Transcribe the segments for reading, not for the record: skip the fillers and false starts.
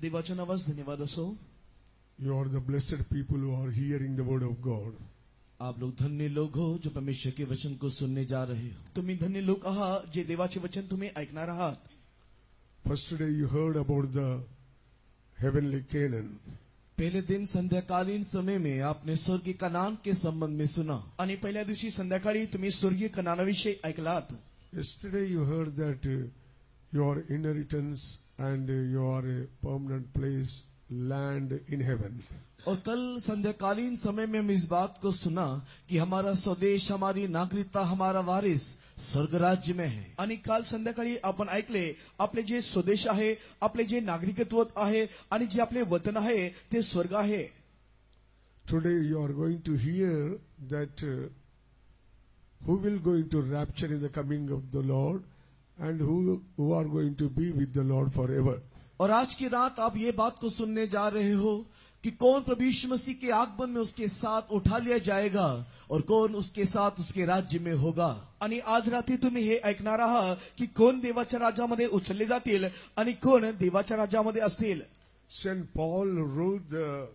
देवाच्या नावास धन्यवाद असो. You are the blessed people who are hearing the word of God. आप लोग धन्य लोग हो जो परमेश्वर के वचन को सुनने जा रहे हो. तुम्ही धन्य लोक आहात जे देवाचे वचन तुम्ही ऐकणार आहात. First day you heard about the heavenly Canaan. पहले दिन संध्याकालीन समय में आपने स्वर्गीय कनान के संबंध में सुना. आणि पहिल्या दिवशी संध्याकाळी तुम्ही स्वर्गीय कनानाविषयी ऐकलात. Yesterday you heard that your inheritance and your permanent place land in heaven. और कल संध्याकालीन समय में हम इस बात को सुना कि हमारा स्वदेश, हमारी नागरिकता, हमारा वारिस स्वर्ग राज्य में है. आणि काल संध्याकाळी आपण ऐकले आपले जे स्वदेश आहे, आपले जे नागरिकत्व आहे आणि जे आपले वतन आहे ते स्वर्ग आहे. Today you are going to hear that who will going to rapture in the coming of the Lord and who are going to be with the Lord forever. और आज की रात आप ये बात को सुनने जा रहे हो कि कौन प्रभु यीशु मसीह के आगमन में उसके साथ उठा लिया जाएगा और कौन उसके साथ उसके राज्य में होगा. आणि आज रात्री तुम्ही हे ऐकणार आहात की कोण देवाच्या राज्यामध्ये उचलले जातील आणि कोण देवाच्या राज्यामध्ये असतील. Saint Paul wrote the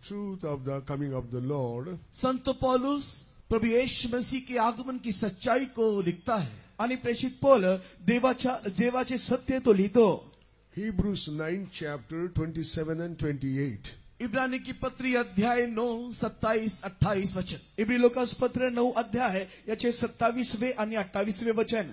truth of the coming of the Lord. संत पौलुस प्रभु यीशु मसीह के आगमन की सच्चाई को लिखता है. आणि प्रेषित पौल देवाचे सत्य तो लिहितो. Hebrews 9 chapter 27 and 28. इब्रानी की पत्री अध्याय 9 27-28 वचन. इब्री लोकास पत्र 9 अध्याय याचे 27वे आणि 28वे वचन.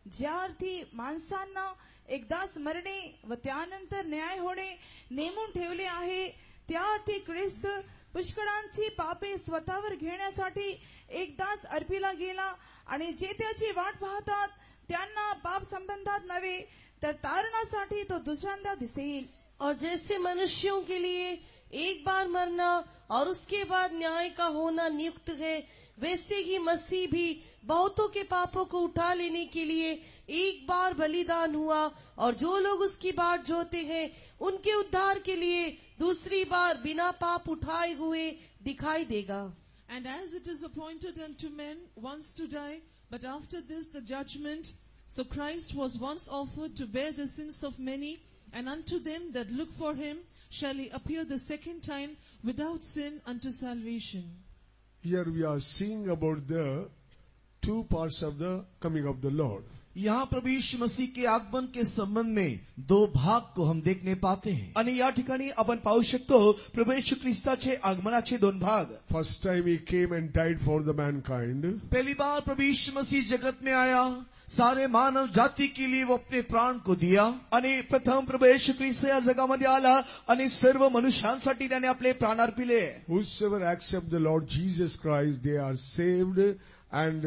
ज्या अर्थी माणसांना एकदाच मरणे व त्यानंतर न्याय होणे नेमून ठेवले आहे, त्या अर्थी ख्रिस्त पुष्कळांची पापे स्वतःवर घेण्यासाठी एकदाच अर्पीला गेला आणि जे त्याची वाट पाहतात त्यांना पाप संबंधात नव्हे तर तारणासाठी तो दुसऱ्यांदा दिसेल. और जैसे मनुष्यों के लिए एक बार मरना और उसके बाद न्याय का होना नियुक्त है, वैसे ही मसीह भी बहुतों के पापों को उठा लेने के लिए एक बार बलिदान हुआ और जो लोग उसकी बाट जोते हैं उनके उद्धार के लिए दूसरी बार बिना पाप उठाए हुए दिखाई देगा. And as it is appointed unto men once to die, but after this the judgment, so Christ was once offered to bear the sins of many, and unto them that look for him shall he appear the second time without sin unto salvation. Here we are seeing about the two parts of the coming of the Lord. यहाँ प्रभु यीशु मसीह के आगमन के संबंध में दो भाग को हम देखने पाते हैं. आणि या ठिकाणी आपण पाहू शकतो प्रभू येशू ख्रिस्ताचे आगमनाचे दोन भाग. First time he came and died for the mankind. पहली बार प्रभु यीशु मसीह जगत में आया, सारे मानव जाति के लिए वो अपने प्राण को दिया. आणि प्रथम प्रभू येशू ख्रिस्त या जगामध्ये आला आणि सर्व मनुष्यांसाठी त्याने आपले प्राण अर्पिले. Whosoever accept the Lord Jesus Christ, they are saved and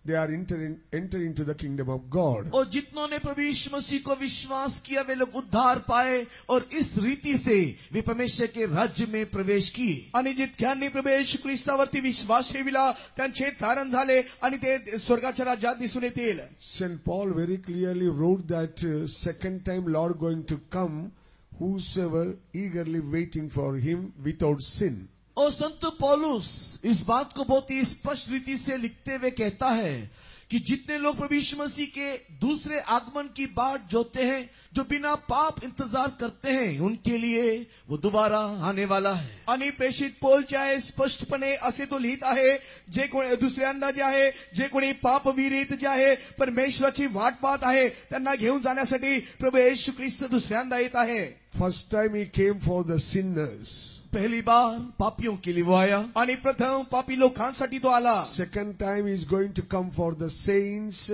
they are enter into the kingdom of God. और जितनों ने प्रभु यीशु मसीह को विश्वास किया वे लोग उद्धार पाए और इस रीति से वे परमेश्वर के राज्य में प्रवेश किए. आणि जितक्यांनी प्रभू येशू ख्रिस्तावरती विश्वास ठेविला त्यांचे तारण झाले आणि ते स्वर्गाच्या राज्यात दिसून येतील. Saint Paul very clearly wrote that second time Lord going to come, whosoever eagerly waiting for him without sin. और संत पौलुस इस बात को बहुत ही स्पष्ट रीति से लिखते हुए कहता है कि जितने लोग प्रभु यीशु मसीह के दूसरे आगमन की बाट जोते हैं, जो बिना पाप इंतजार करते हैं, उनके लिए वो दोबारा आने वाला है. आणि प्रेषित पौलच्या स्पष्टपणे असे तो लिहित आहे, जे कोणी दुसऱ्यांदा जे आहे, जे कोणी पापविरहित जे आहे, परमेश्वराची वाट पाहत आहे, त्यांना घेऊन जाण्यासाठी प्रभू येशू ख्रिस्त दुसऱ्यांदा येत आहे. First time he came for the sinners. पहली बार पापियों के लिए वो आया. आणि प्रथम पापी लोकांसाठी तो आला. Second time he is going to come for the saints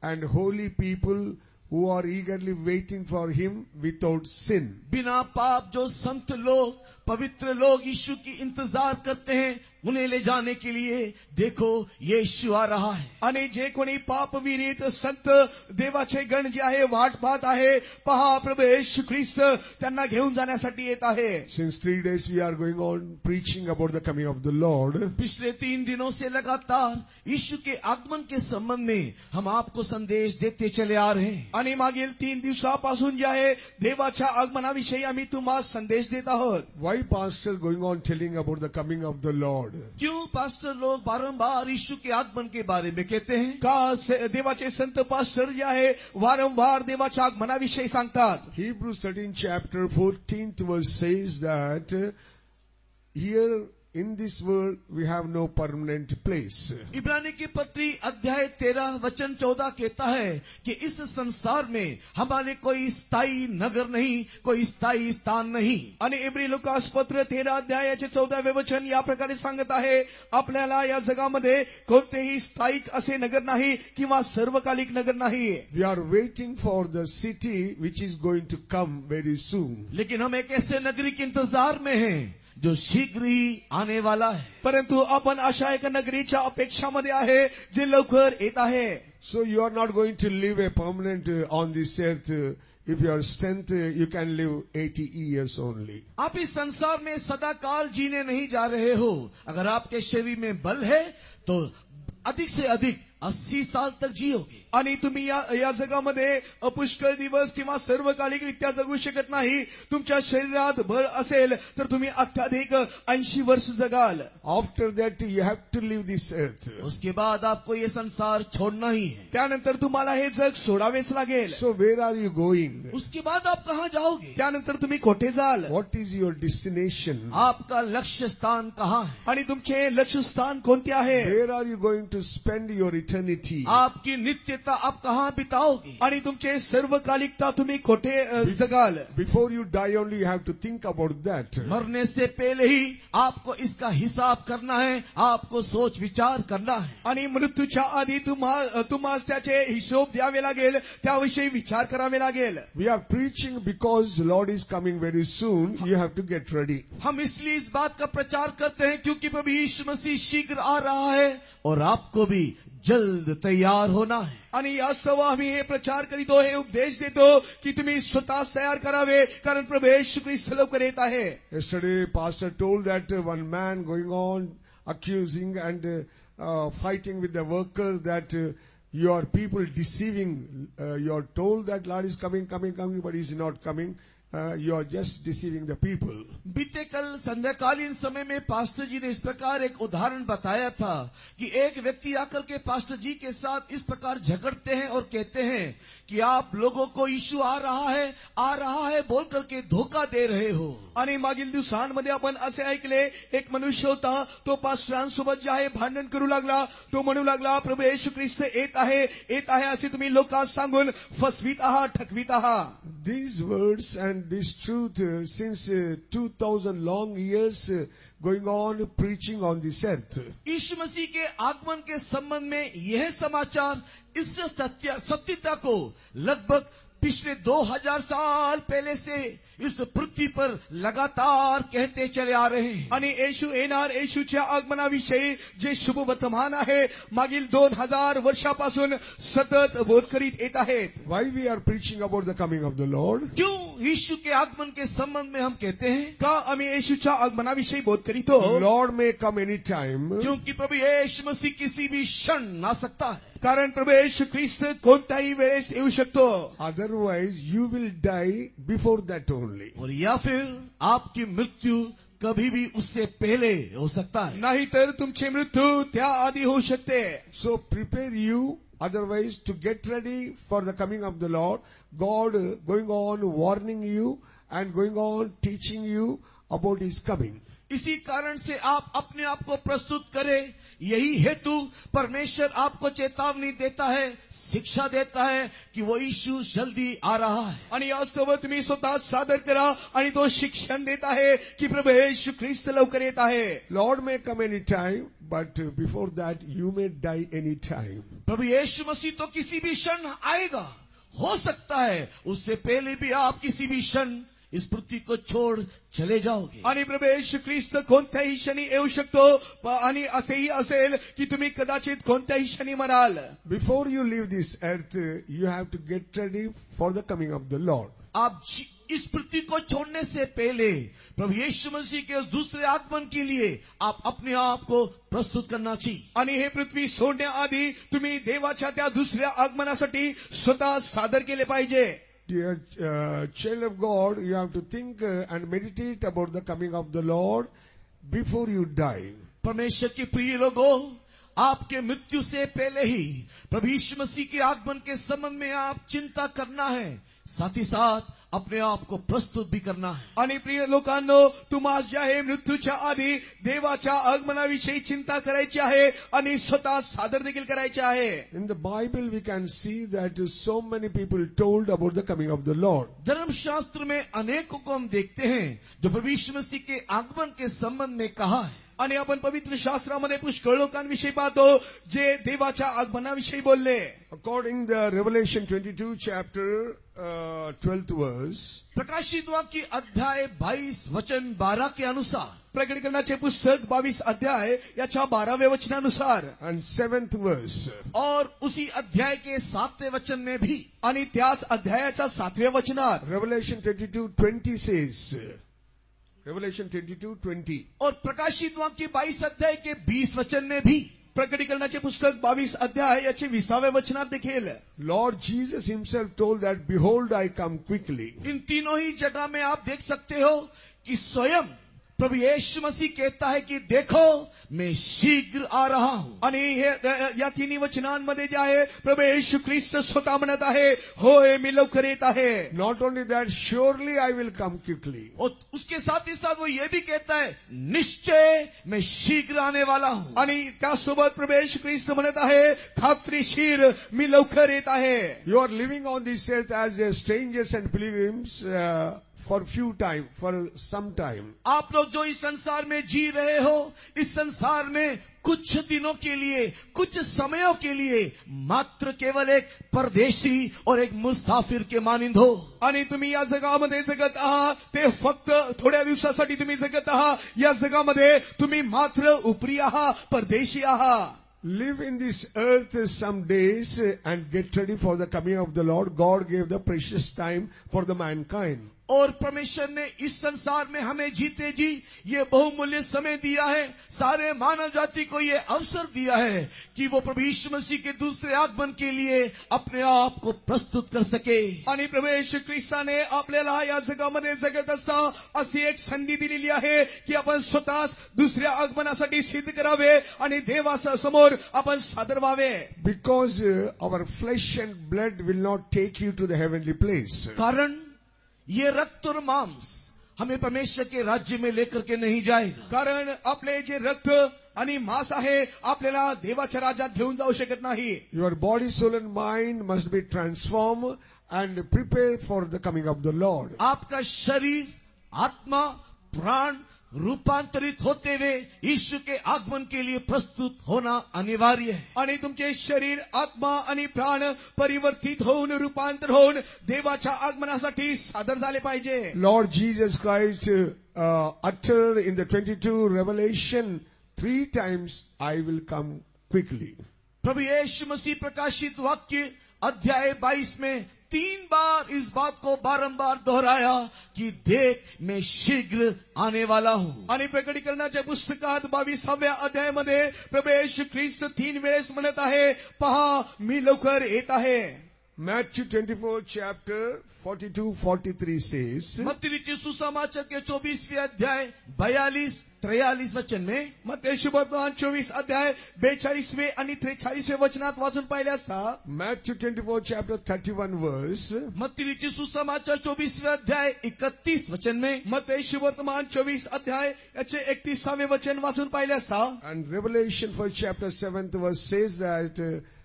and holy people who are eagerly waiting for him without sin. बिना पाप जो संत लोग, पवित्र लोग यीशु की इंतजार करते हैं, उन्हें ले जाने के लिए देखो यीशु आ रहा है. आणि जे कोणी पापविरहित संत देवाचे गण जे आहे वाट पाहत आहे, पहा प्रभू येशू ख्रिस्त त्यांना घेऊन जाण्यासाठी येत आहे. Since 3 days we are going on preaching about the coming of the Lord. पिछले 3 दिनों से लगातार यीशु के आगमन के संबंध में हम आपको संदेश देते चले आ रहे हैं. आणि मागील 3 दिवसापासून जे आहे देवाच्या आगमनाविषयी आम्ही तुम्हाला संदेश देत आहोत. Why pastor going on telling about the coming of the Lord? क्यों पास्टर लोग बारंबार यीशु के आगमन के बारे में कहते हैं? का देवाचे संत पास्टर जे आहे वारंवार देवाच्या आगमनाविषयी सांगतात. Hebrews 13 chapter 14th verse says that here in this world we have no permanent place. इब्रानी की पत्री अध्याय 13 वचन 14 कहता है कि इस संसार में हमारे कोई स्थायी नगर नहीं, कोई स्थायी स्थान नहीं. आणि इब्री लुकास पत्र 13 अध्यायाचे 14वे वचन या प्रकारे सांगत आहे, आपल्याला या जगामध्ये कोणतेही स्थायिक असे नगर नाही किंवा सर्वकालिक नगर नाही. We are waiting for the city which is going to come very soon. लेकिन हम एक ऐसे नगरी के इंतजार में हैं जो शीघ्र ही आने वाला है. परंतु आपण अशा एका नगरीच्या अपेक्षामध्ये आहे जे लवकर येत आहे. So you are not going to live a permanent on this earth. If your strength, you can live 80 years only. आप इस संसार में सदा काल जीने नहीं जा रहे हो. अगर आपके शरीर में बल है तो अधिक से अधिक 80 साल तक जियोगे. आणि तुम्ही या जगामध्ये पुष्कळ दिवस किंवा सर्वकालिकरित्या जगू शकत नाही. तुमच्या शरीरात बळ असेल तर तुम्ही अत्याधिक 80 वर्ष जगाल. After that you have to leave this earth. उसके बाद आपको ये संसार छोड़ना ही है. त्यानंतर तुम्हाला हे जग सोडावेच लागेल. So where are you going? उसके बाद आप कहाँ जाओगे? त्यानंतर तुम्ही कोठे जाल? What is your destination? आपका लक्ष्य स्थान कहाँ है? आणि तुमचे लक्ष्य स्थान कोणते आहे? Where are you going to spend your eternity? आपकी नित्यता आप कहाँ बिताओगे? आणि तुमचे सर्वकालिकता तुम्ही कोठे जगाल? Before you die only you have to think about that. मरने से पहले ही आपको इसका हिसाब करना है, आपको सोच विचार करना है. आणि मृत्यूच्या आधी तुम्हाला त्याचे हिशोब द्यावे लागेल, त्याविषयी विचार करावे लागेल. We are preaching because Lord is coming very soon. You have to get ready. हम इसलिए इस बात का प्रचार करते हैं क्योंकि प्रभु यीशु मसीह शीघ्र आ रहा है और आपको भी जल्द तैयार होना है. आणि यास्तव आम्ही हे प्रचार करीतो, हे उपदेश देतो की तुम्ही स्वतःच तयार करावे, कारण प्रभू येशू ख्रिस्त लवकर येत आहे. Yesterday pastor told that one man going on accusing and fighting with the worker that your people deceiving. You are told that Lord is coming, but he is not coming. You are just deceiving the people. बीते कल संध्याकालीन समय में pastor जी ने इस प्रकार एक उदाहरण बताया था कि एक व्यक्ति आकर के पास्टर जी के साथ इस प्रकार झगड़ते हैं और कहते हैं कि आप लोगों को यीशु आ रहा है बोल करके धोखा दे रहे हो. आणि मागील दिवसांमध्ये आपण असे ऐकले, एक मनुष्य होता, तो पास्टरांसोबत जे आहे भांडण करू लागला. तो म्हणू लागला, प्रभू येशू ख्रिस्त येत आहे असे तुम्ही लोकांस सांगून फसवीत आहात, ठकवीत आहात. These words and this truth since 2000 long years going on preaching on this earth. यीशु मसीह के आगमन के संबंध में यह समाचार इस सत्यता को लगभग पिछले 2000 साल पहले से इस पृथ्वी पर लगातार कहते चले आ रहे हैं. आणि येशू येणार, येशूच्या आगमनाविषयी जे शुभ वर्तमान आहे मागील 2000 वर्षापासून सतत बोध करीत येत आहेत. Why we are preaching about the coming of the Lord? क्यों यीशु के आगमन के संबंध में हम कहते हैं? का आम्ही येशूच्या आगमनाविषयी बोध करीतो? Lord may come any time. क्योंकि प्रभु यीशु मसीह किसी भी क्षण आ सकता है. कारण प्रभू येशू ख्रिस्त कोणत्याही वेळेस येऊ शकतो. Otherwise you will die before that only. और या फिर आपकी मृत्यु कभी भी उससे पहले हो सकता है. नाहीतर तुमची मृत्यू त्या आधी होऊ शकते. So prepare you. Otherwise, to get ready for the coming of the Lord, God going on warning you and going on teaching you about His coming. इसी कारण से आप अपने आप को प्रस्तुत करें. यही हेतु परमेश्वर आपको चेतावनी देता है, शिक्षा देता है कि वो यीशु जल्दी आ रहा है. आणि वास्तव तुम्ही स्वतः सादर करा आणि तो शिक्षण देत आहे की प्रभू येशू ख्रिस्त लवकर येत आहे. Lord may come any time, but before that you may die any time. प्रभु यीशु मसीह तो किसी भी क्षण आएगा, हो सकता है उससे पहले भी आप किसी भी क्षण इस पृथ्वी को छोड़ चले जाओगे. आणि प्रभू येशू ख्रिस्त कोणत्याही क्षणी येऊ शकतो आणि असेही असेल की तुम्ही कदाचित कोणत्याही क्षणी moral. Before you leave this earth, you have to get ready for the coming of the Lord. आप इस पृथ्वी को छोड़ने से पहले प्रभु यीशु मसीह के उस दूसरे आगमन के लिए आप अपने आप को प्रस्तुत करना चाहिए. आणि हे पृथ्वी सोडण्याआधी तुम्ही देवाच्या त्या दुसऱ्या आगमनासाठी स्वतः सादर केले पाहिजे. Dear child of God, you have to think and meditate about the coming of the Lord before you die. परमेश्वर के प्रिय लोगों, आपके मृत्यु से पहले ही प्रभु यीशु मसीह के आगमन के संबंध में आप चिंता करना है, साथ ही साथ अपने आप को प्रस्तुत भी करना है. आणि प्रिय लोकांनो, तुम्हाला जे आहे मृत्यूच्या आधी देवाच्या आगमनाविषयी चिंता करायची आहे आणि स्वतः सादर देखील करायचे आहे. In the Bible we can see that so many people told about the coming of the Lord. धर्मशास्त्र में अनेकों को हम देखते हैं जो प्रभु यीशु मसीह के आगमन के संबंध में कहा है. आणि आपण पवित्र शास्त्रामध्ये पुष्कळ लोकांविषयी पाहतो जे देवाच्या आगमनाविषयी बोलले. According to Revelation 22 chapter 12th verse, प्रकाशित वाक्य अध्याय 22 वचन 12 के अनुसार, प्रकटीकरणाचे पुस्तक 22 अध्याय याच्या 12व्या वचनानुसार and 7th verse, और उसी अध्याय के 7वें वचन में भी, आणि त्याच अध्यायाच्या 7व्या वचनात Revelation 22:20 says, Revelation 22:20, और प्रकाशित वाक्य 22 अध्याय के 20 वचन में भी, प्रकटीकरणाचे पुस्तक 22 अध्याय याचे 20व्या वचनात देखील Lord Jesus himself told that, behold, I come quickly. In तीनों ही जगह में आप देख सकते हो कि स्वयं प्रभु यीशु मसीह कहता है कि देखो मैं शीघ्र आ रहा हूं. आणि हे या तिन्ही वचनांमध्ये जे आहे प्रभू येशू ख्रिस्त स्वतः म्हणत आहे, होय मी लवकर येत आहे. Not only that, surely I will come quickly. और उसके साथ ही साथ वो ये भी कहता है, निश्चय मैं शीघ्र आने वाला हूं. आणि त्यासोबत प्रभू येशू ख्रिस्त म्हणत आहे, खात्रीशीर मी लवकर येत आहे. You are living on this earth as strangers and pilgrims for some time. आप लोग जो इस संसार में जी रहे हो, इस संसार में कुछ दिनों के लिए, कुछ समयों के लिए मात्र केवल एक परदेशी और एक मुसाफिर के मानिंद हो. आणि तुम्ही या जगामध्ये जगत आहात ते फक्त थोड्या दिवसासाठी तुम्ही जगत आहात. या जगामध्ये तुम्ही मात्र उपरी आहात, परदेशी आहात. Live in this earth some days and get ready for the coming of the Lord. God gave the precious time for the mankind. और परमेश्वर ने इस संसार में हमें जीते जी ये बहुमूल्य समय दिया है, सारे मानव जाति को ये अवसर दिया है कि वो प्रभु यीशु मसीह के दूसरे आगमन के लिए अपने आप को प्रस्तुत कर सके. आणि प्रभू येशू ख्रिस्ताने आपल्याला या जगामध्ये जगत असता अशी एक संधी दिलेली आहे की आपण स्वतःच दुसऱ्या आगमनासाठी सिद्ध करावे आणि देवासमोर आपण सादर व्हावे. Because our flesh and blood will not take you to the heavenly place. कारण ये रक्त और मांस हमें परमेश्वर के राज्य में लेकर के नहीं जाएगा. कारण आपले जे रक्त आणि मांस आहे आपल्याला देवाच्या राज्यात घेऊन जाऊ शकत नाही. Your body, soul and mind must be transformed and prepared for the coming of the Lord. आपका शरीर, आत्मा, प्राण रूपांतरित होते हुए यीशु के आगमन के लिए प्रस्तुत होना अनिवार्य है. आणि तुमचे शरीर, आत्मा आणि प्राण परिवर्तित होऊन, रूपांतर होऊन देवाच्या आगमनासाठी सादर झाले पाहिजे. Lord Jesus Christ uttered in the 22 Revelation 3 times, I will come quickly. प्रभु यीशु मसीह प्रकाशित वाक्य अध्याय 22 में 3 बार इस बात को बारंबार दोहराया कि देख मैं शीघ्र आने वाला हूं. आणि प्रकटीकरणाच्या पुस्तकात 22व्या अध्यायामध्ये प्रभू येशू ख्रिस्त 3 वेळेस म्हणत आहे, पहा मी लवकर येत आहे. Matthew 24 chapter 42-43 says, मत्ती लिखित सुसमाचार के 24वें अध्याय 42-43 वचन में, मत्ती शुभवर्तमान 24 अध्याय 42वें आणि 43वें वचनात वाचून पाहिले असता, Matthew 24 chapter 31 verse, मत्ती लिखित सुसमाचार 24वें अध्याय 31 वचन में, मत्ती शुभवर्तमान 24 अध्याय याचे 31वें वचन वाचून पाहिले असता, and Revelation 1 chapter 7th verse says that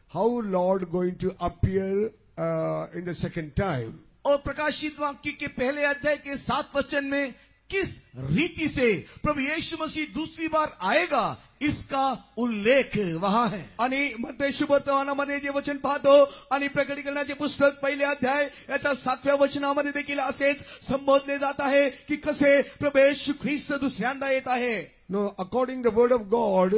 how Lord going to appear in the second time. और प्रकाशित वाक्य के पहले अध्याय के 7 वचन में किस रीति से प्रभु यीशु मसीह दूसरी बार आएगा इसका उल्लेख वहां है. आणि मत्ती शुभवर्तमानामध्ये जे वचन पाहतो आणि प्रकटीकरणाचे पुस्तक पहिले अध्याय याच्या 7व्या वचनामध्ये देखील असेच संबोधले जात आहे की कसे प्रभू येशू ख्रिस्त दुसऱ्यांदा येत आहे. No, according to the word of God,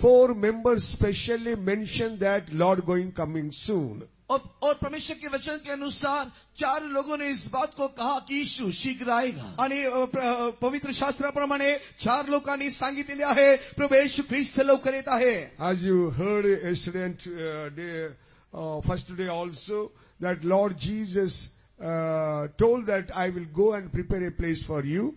4 members specially mentioned that Lord coming soon. और परमेश्वर के वचन के अनुसार 4 लोगों ने इस बात को कहा कि यीशु शीघ्र आएगा. आणि पवित्र शास्त्राप्रमाणे 4 लोकांनी सांगितलेले आहे प्रभू येशू ख्रिस्त लवकर येत आहे. As you heard yesterday and first day also, that Lord Jesus told that I will go and prepare a place for you.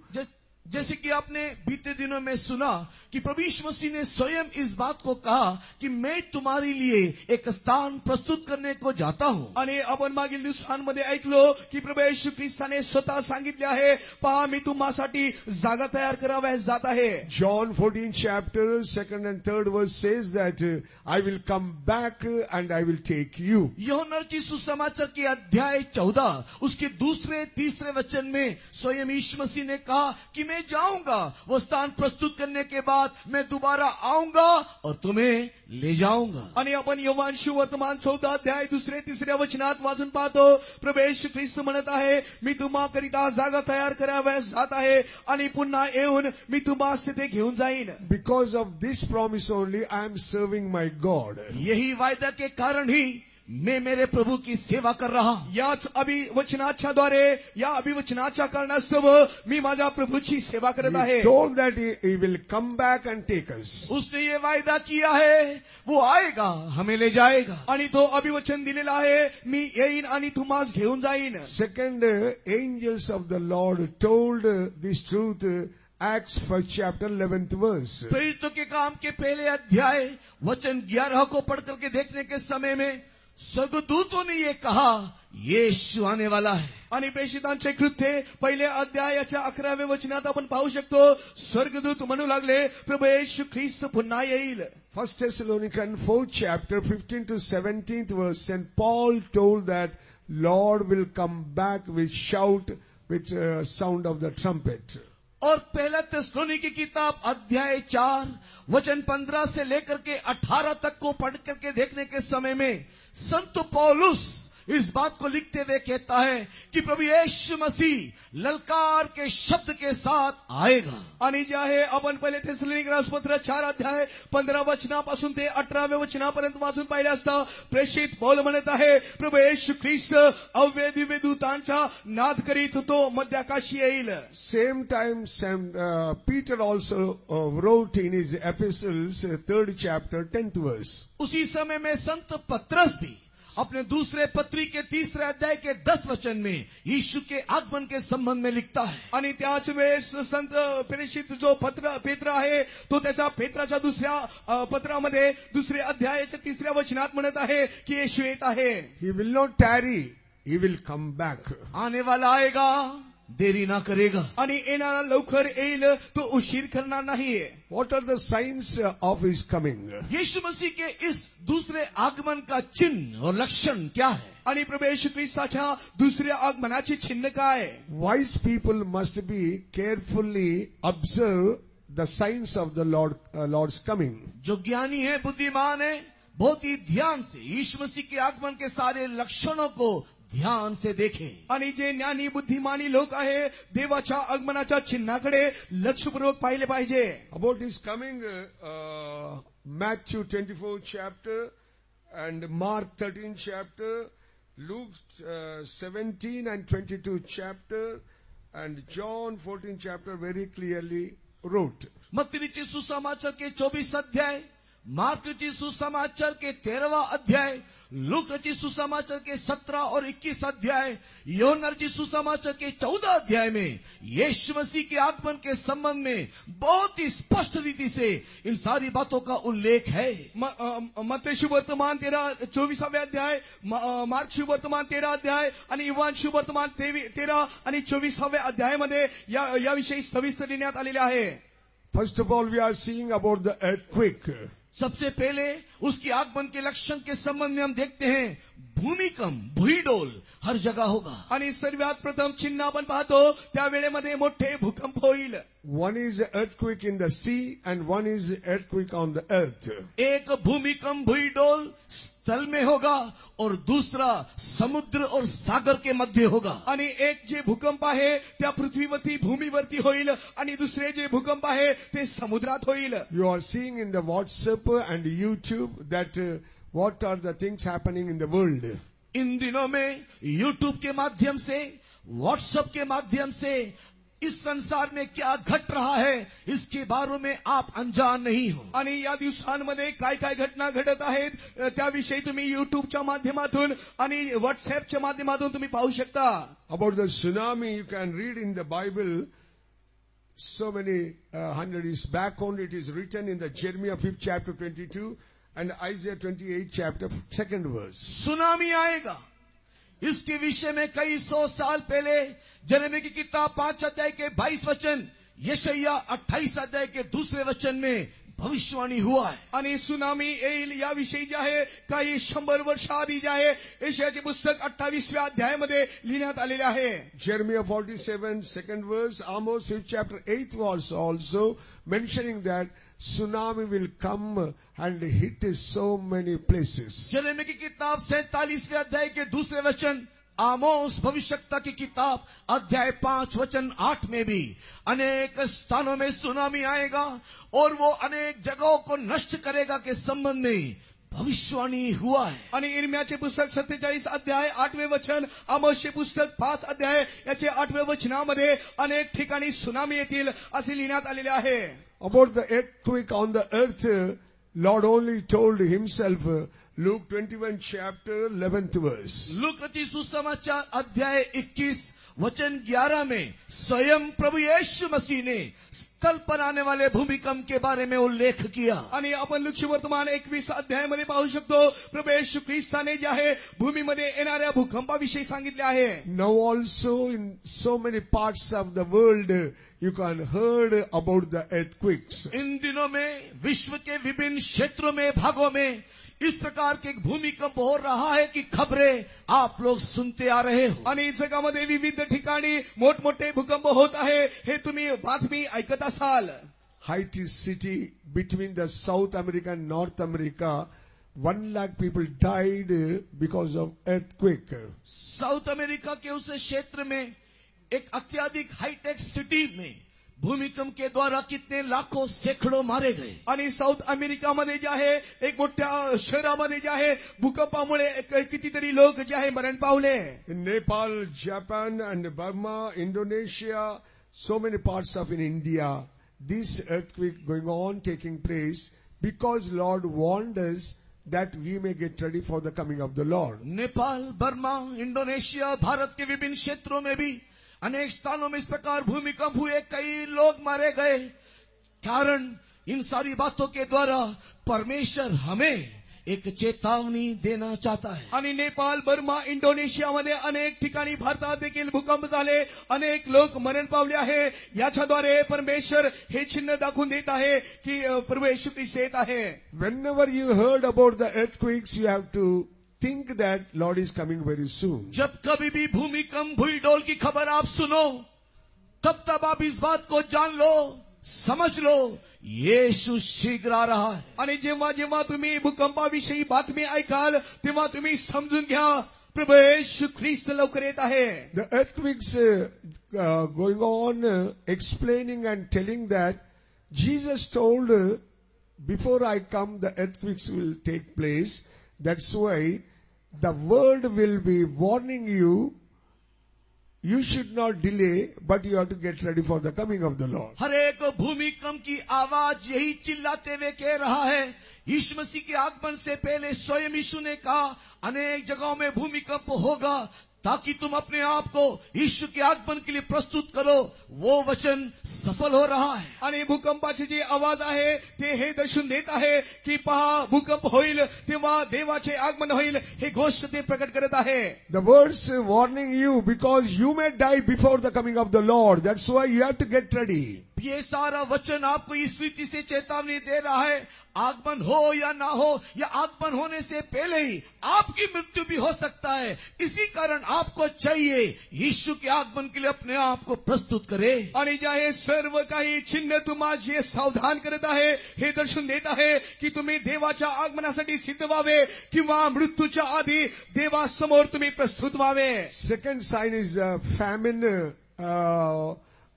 जैसे कि आपने बीते दिनों में सुना कि प्रभु यीशु मसीह ने स्वयं इस बात को कहा कि मैं तुम्हारे लिए एक स्थान प्रस्तुत करने को जाता हूं. आणि आपण मागील दिवसांमध्ये ऐकलो की प्रभू येशू ख्रिस्ताने स्वतः सांगितले आहे, पहा मी तुम्हासाठी जागा तयार करावयास जात आहे. John 14 chapter 2nd and 3rd verse says that I will come back and I will take you. यूहन्ना रचित सुसमाचार के अध्याय 14 उसके 2-3 वचन में स्वयं यीशु मसीह ने कहा कि मैं जाऊंगा, वो स्थान प्रस्तुत करने के बाद मैं दोबारा आऊंगा और तुम्हें ले जाऊंगा. आणि आपण योहान सुवर्तमान 14 अध्याय 2-3 वचनात वाचून पाहतो, प्रभू येशू ख्रिस्त म्हणत आहे, मी तुम्हाकरिता जागा तयार करावयास जात आहे आणि पुन्हा येऊन मी तुम्हास तिथे घेऊन जाईन. Because of this promise only I am serving my God. यही वायदा के कारण ही मैं मेरे प्रभु की सेवा कर रहा हूं. याच अभिवचनाच्या द्वारे, या अभिवचनाच्या कारणास्तव मी माझ्या प्रभूची सेवा करत आहे. He told that he will come back and take us. उसने ये वायदा किया है, वो आएगा, हमें ले जाएगा. आणि तो अभिवचन दिलेला आहे, मी येईन आणि तुम्हास घेऊन जाईन. Second, angels of the Lord told this truth. Acts 1st chapter 11th verse. प्रेरितों के काम के पहले अध्याय वचन 11 को पढ़ करके देखने के समय में स्वर्गदूतों ने ये कहा, यीशु आने वाला है. आणि प्रेषितांचे कृत्य पहिल्या अध्यायाच्या 11व्या वचनात आपण पाहू शकतो, स्वर्गदूत म्हणू लागले, प्रभू येशू ख्रिस्त पुन्हा येईल. 1 Thessalonians 4th chapter 15 to 17th verse, St. Paul told that Lord will come back with shout, with sound of the trumpet. और पहला थिस्सलुनीकी की किताब अध्याय 4 वचन 15 से लेकर के 18 तक को पढ़ करके देखने के समय में संत पौलुस इस बात को लिखते हुए कहता है कि प्रभु यीशु मसीह ललकार के शब्द के साथ आएगा. आणि जे आहे आपण पहिले थिस्सलुनीकरास पत्र 4 अध्याय 15 वचनापासून ते 18व्या वचनापर्यंत वाचून पाहिले असता प्रेषित पौल म्हणत आहे, प्रभू येशू ख्रिस्त अव्य दिव्य दूतांचा नाद करीत तो मध्याकाशी येईल. Same time, Peter also wrote in his epistles 3rd chapter 10th verse. उसी समय में संत पत्रस भी अपने दूसरे पत्री के 3रे अध्याय के 10 वचन में यीशु के आगमन के संबंध में लिखता है. आणि त्याच वेळेस संत प्रेषित जो पेत्र आहे, तो त्याच्या पेत्राच्या दुसऱ्या पत्रामध्ये 2रे अध्यायाच्या 3ऱ्या वचनात म्हणत आहे की येशू येत आहे. He will not tarry, he will come back. आने वाला आएगा, देरी ना करेगा. आणि येणारा लवकर येईल, तो उशीर करणार नाही. What are the signs of his coming? यीशु मसीह के इस दूसरे आगमन का चिन्ह और लक्षण क्या है? आणि प्रभू येशू ख्रिस्ताच्या दुसऱ्या आगमनाचे चिन्ह काय? Wise people must be carefully observe the signs of the Lord's coming. जो ज्ञानी है, बुद्धिमान है, बहुत ही ध्यान से यीशु मसीह के आगमन के सारे लक्षणों को ध्यान से देखें. आणि जे ज्ञानी बुद्धिमानी लोक आहे, देवाच्या आगमनाच्या चिन्हाकडे लक्षपूर्वक पाहिले पाहिजे. About his coming, Matthew 24 chapter and Mark 13 chapter, Luke 17 and 22 chapter, and John 14 chapter very clearly wrote. मत्ती रचित सुसमाचार के 24 अध्याय, मार्क रचित सुसमाचार के 13वां अध्याय, लूक रचित सुसमाचार के 17 और 21 अध्याय, यूहन्ना रचित सुसमाचार के 14 अध्याय में यीशु मसीह के आगमन के संबंध में बहुत ही स्पष्ट रीति से इन सारी बातों का उल्लेख है. मत्ती सुवर्तमान 24व्या अध्याय, मार्क सुवर्तमान 13 अध्याय आणि युहान सुवर्तमान 13 आणि 24व्या अध्यायामध्ये याविषयी सविस्तर लिहिण्यात आलेले आहे. First of all, we are seeing about the earthquake. सबसे पहले उसकी आगमन के लक्षण के संबंध में हम देखते हैं, भूमिकंप, भुईडोल हर जगह होगा. आणि सर्वात प्रथम चिन्ह आपण पाहतो, त्या वेळेमध्ये मोठे भूकंप होईल. One is earthquake in the sea and one is earthquake on the earth. एक भूमिकंप, भुईडोल स्थल में होगा और दूसरा समुद्र और सागर के मध्य होगा. आणि एक जे भूकंप आहे त्या पृथ्वीवरती भूमीवरती होईल आणि दुसरे जे भूकंप आहे ते समुद्रात होईल. You are seeing in the WhatsApp and YouTube that what are the things happening in the world. In दिनों में YouTube के माध्यम से, WhatsApp के माध्यम से इस संसार में क्या घट रहा है इसके बारे में आप अनजान नहीं हो. आणि या दिवसांमध्ये काय काय घटना घडत आहेत त्याविषयी तुम्ही युट्यूबच्या माध्यमातून आणि व्हॉट्सअपच्या माध्यमातून तुम्ही पाहू शकता. About the tsunami, you can read in the Bible so many 100 years back only. It is written in the Jeremiah 5th chapter 22 and Isaiah 28 chapter 2nd verse. Tsunami आएगा इसके विषय में कई सौ साल पहले यिर्मयाह की किताब 5 अध्याय के 22 वचन, यशायाह 28 अध्याय के 2 वचन में भविष्यवाणी हुआ है. आणि सुनामी येईल याविषयी जे आहे काही 100 वर्ष आधी जे आहे यशायाचे पुस्तक 28व्या अध्यायामध्ये लिहिण्यात आलेले आहे. Jeremiah 47 2nd verse, Amos 5th chapter 8th verse also mentioning that tsunami will come and hit so many places. यिर्मयाह की किताब 47वें अध्याय के 2 वचन, आमोस भविष्यवक्ता की किताब अध्याय 5 वचन 8 में भी अनेक स्थानों में सुनामी आएगा और वो अनेक जगहों को नष्ट करेगा के संबंध में भविष्यवाणी हुआ है. आणि यिर्मयाचे पुस्तक 47 अध्याय 8वें वचन, आमोसचे पुस्तक 5 अध्याय याचे 8वें वचनामध्ये अनेक ठिकाणी सुनामी येतील असे लिहिण्यात आलेले आहे. About the earthquake on the earth, Lord only told himself, Luke 21 chapter 11th verse. Look रचित सुसमाचार अध्याय 21 वचन 11 में स्वयं प्रभु यीशु मसीह ने स्थल पर आने वाले भूमिकंप के बारे में उल्लेख किया. आणि आपण लुक वर्तमान 21 अध्यायामध्ये पाहू शकतो प्रभू येशू ख्रिस्ताने जे आहे भूमीमध्ये येणाऱ्या भूकंपाविषयी सांगितले आहे. Now also in so many parts of the world you can heard about the earthquakes. In दिनों में विश्व के विभिन्न क्षेत्रों में, भागों में इस प्रकार के भूमिकंप हो रहा है कि खबरें आप लोग सुनते आ रहे हो. आणि जगामध्ये विविध ठिकाणी मोठमोठे भूकंप होत आहे हे तुम्ही बातमी ऐकत असाल. Haiti city between the South America and North America, 1 lakh people died because of earthquake. South America के उस क्षेत्र में एक अत्यधिक हाईटेक सिटी में भूमिकंप के द्वारा कितने लाखों सैकड़ों मारे गए. आणि साऊथ अमेरिकामध्ये जे आहे एक मोठ्या शहरामध्ये जे आहे भूकंपामुळे कितीतरी लोक जे आहे मरण पावले. In Nepal, Japan and Burma, Indonesia, so many parts of in India, this earthquake going on taking place because Lord warned us that we may get ready for the coming of the Lord. Nepal, Burma, Indonesia, Bharat के विभिन्न क्षेत्रों में भी अनेक स्थानों में इस प्रकार भूमिकंप हुए, कई लोग मारे गए. कारण इन सारी बातों के द्वारा परमेश्वर हमें एक चेतावनी देना चाहता है. आणि नेपाळ, बर्मा, इंडोनेशियामध्ये अनेक ठिकाणी भारतात देखील भूकंप झाले, अनेक लोक मरण पावले आहे. याच्याद्वारे परमेश्वर हे चिन्ह दाखवून देत आहे की प्रभू येशू ख्रिस्त येत आहे. Whenever you heard about the earthquakes, you have to think that Lord is coming very soon. जब कभी भी भूमिकंप, भूईडोल की खबर आप सुनो, तब आप इस बात को जान लो, समझ लो, येशू शीघ्र आ रहा है. आणि जेव्हा जेव्हा तुम्ही भूकंपाविषयी बातमी ऐकाल तेव्हा तुम्ही समजून घ्या प्रभू येशू ख्रिस्त लवकर येत आहे. The earthquakes going on explaining and telling that Jesus told, before I come the earthquakes will take place. That's why the word will be warning you. You should not delay, but you have to get ready for the coming of the Lord. हर एक भूमिकंप की आवाज यही चिल्लाते हुए कह रहा है, यीशु मसीह के आगमन से पहले स्वयं यीशु ने कहा अनेक जगहों में भूमिकंप होगा ताकि तुम अपने आप को यीशु के आगमन के लिए प्रस्तुत करो. वो वचन सफल हो रहा है. आणि भूकंपाची जी आवाज आहे ते हे दर्शन देत आहे की पहा भूकंप होईल तेव्हा देवाचे आगमन होईल, हे गोष्ट ते प्रकट करत आहे. The words warning you because you may die before the coming of the Lord. That's why you have to get ready. ये सारा वचन आपको इस रीति से चेतावनी दे रहा है, आगमन हो या ना हो, या आगमन होने से पहले ही आपकी मृत्यु भी हो सकता है. इसी कारण आपको चाहिए यीशु के आगमन के लिए अपने आप को प्रस्तुत करे. आणि जे आहे सर्व काही चिन्ह तुम्हाला जे सावधान करत आहे हे दर्शन देत आहे की तुम्ही देवाच्या आगमनासाठी सिद्ध व्हावे किंवा मृत्यूच्या आधी देवासमोर तुम्ही प्रस्तुत व्हावे. Second sign is famine,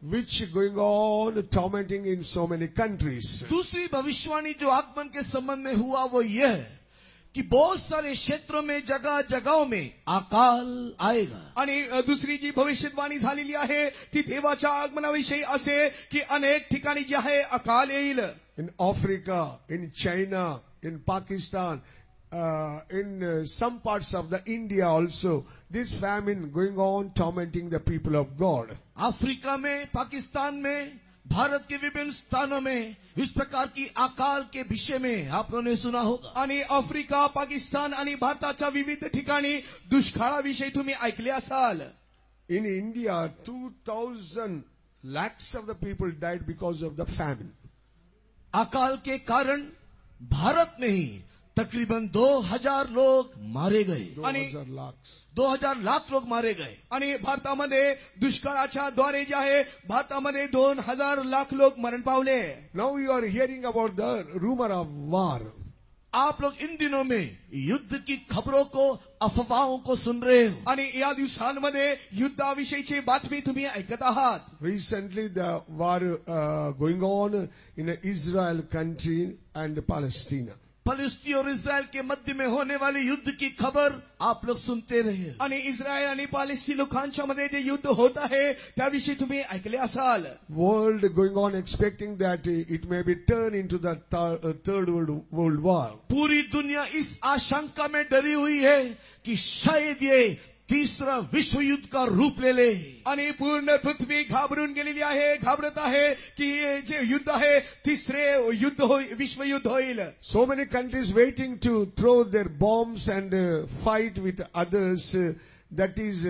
which going on tormenting in so many countries. दूसरी भविष्यवाणी जो आगमन के संबंध में हुआ वो यह है कि बहुत सारे क्षेत्रों में जगह जगहों में अकाल आएगा. आणि दुसरी जी भविष्यवाणी झालेली आहे ती देवाच्या आगमनाविषयी असे की अनेक ठिकाणी जे आहे अकाल येईल. In Africa, in China, in Pakistan, in some parts of the India also, this famine going on tormenting the people of God. Africa में, पाकिस्तान में, भारत के विभिन्न स्थानों में इस प्रकार की अकाल के विषय में आप लोगों ने सुना होगा. आणि आफ्रिका, पाकिस्तान आणि भारताच्या विविध ठिकाणी दुष्काळाविषयी तुम्ही ऐकले असाल. In India, 2,000 lakhs of the people died because of the famine. अकाल के कारण भारत में ही तकरीबन 2,000 लोग मारे गए. 2,000 lakhs. 2,000 लाख लोग मारे गए. आणि भारतामध्ये दुष्काळाच्या द्वारे जे आहे भारतामध्ये 2,000 लाख लोक मरण पावले. Now you are hearing about the rumor of war. आप लोग इन दिनों में युद्ध की खबरों को, अफवाहों को सुन रहे हो. आणि या दिवसांमध्ये युद्धाविषयीची बातमी तुम्ही ऐकत आहात. Recently the war going on in Israel country and Palestine. फलस्तीन और इजराइल के मध्य में होने वाले युद्ध की खबर आप लोग सुनते रहे. आणि इस्रायल आणि पालेस्तीन लोकांच्या मध्ये जे युद्ध होत आहे त्याविषयी तुम्ही ऐकले असाल. World going on expecting that it may be turned into the third world war. पूरी दुनिया इस आशंका में डरी हुई है कि शायद ये तीसरा विश्व युद्ध का रूप ले ले. आणि पूर्ण पृथ्वी घाबरून गेलेली आहे, घाबरत आहे की हे जे युद्ध आहे तिसरे युद्ध विश्वयुद्ध होईल. So many countries waiting to throw their bombs and fight with others. That is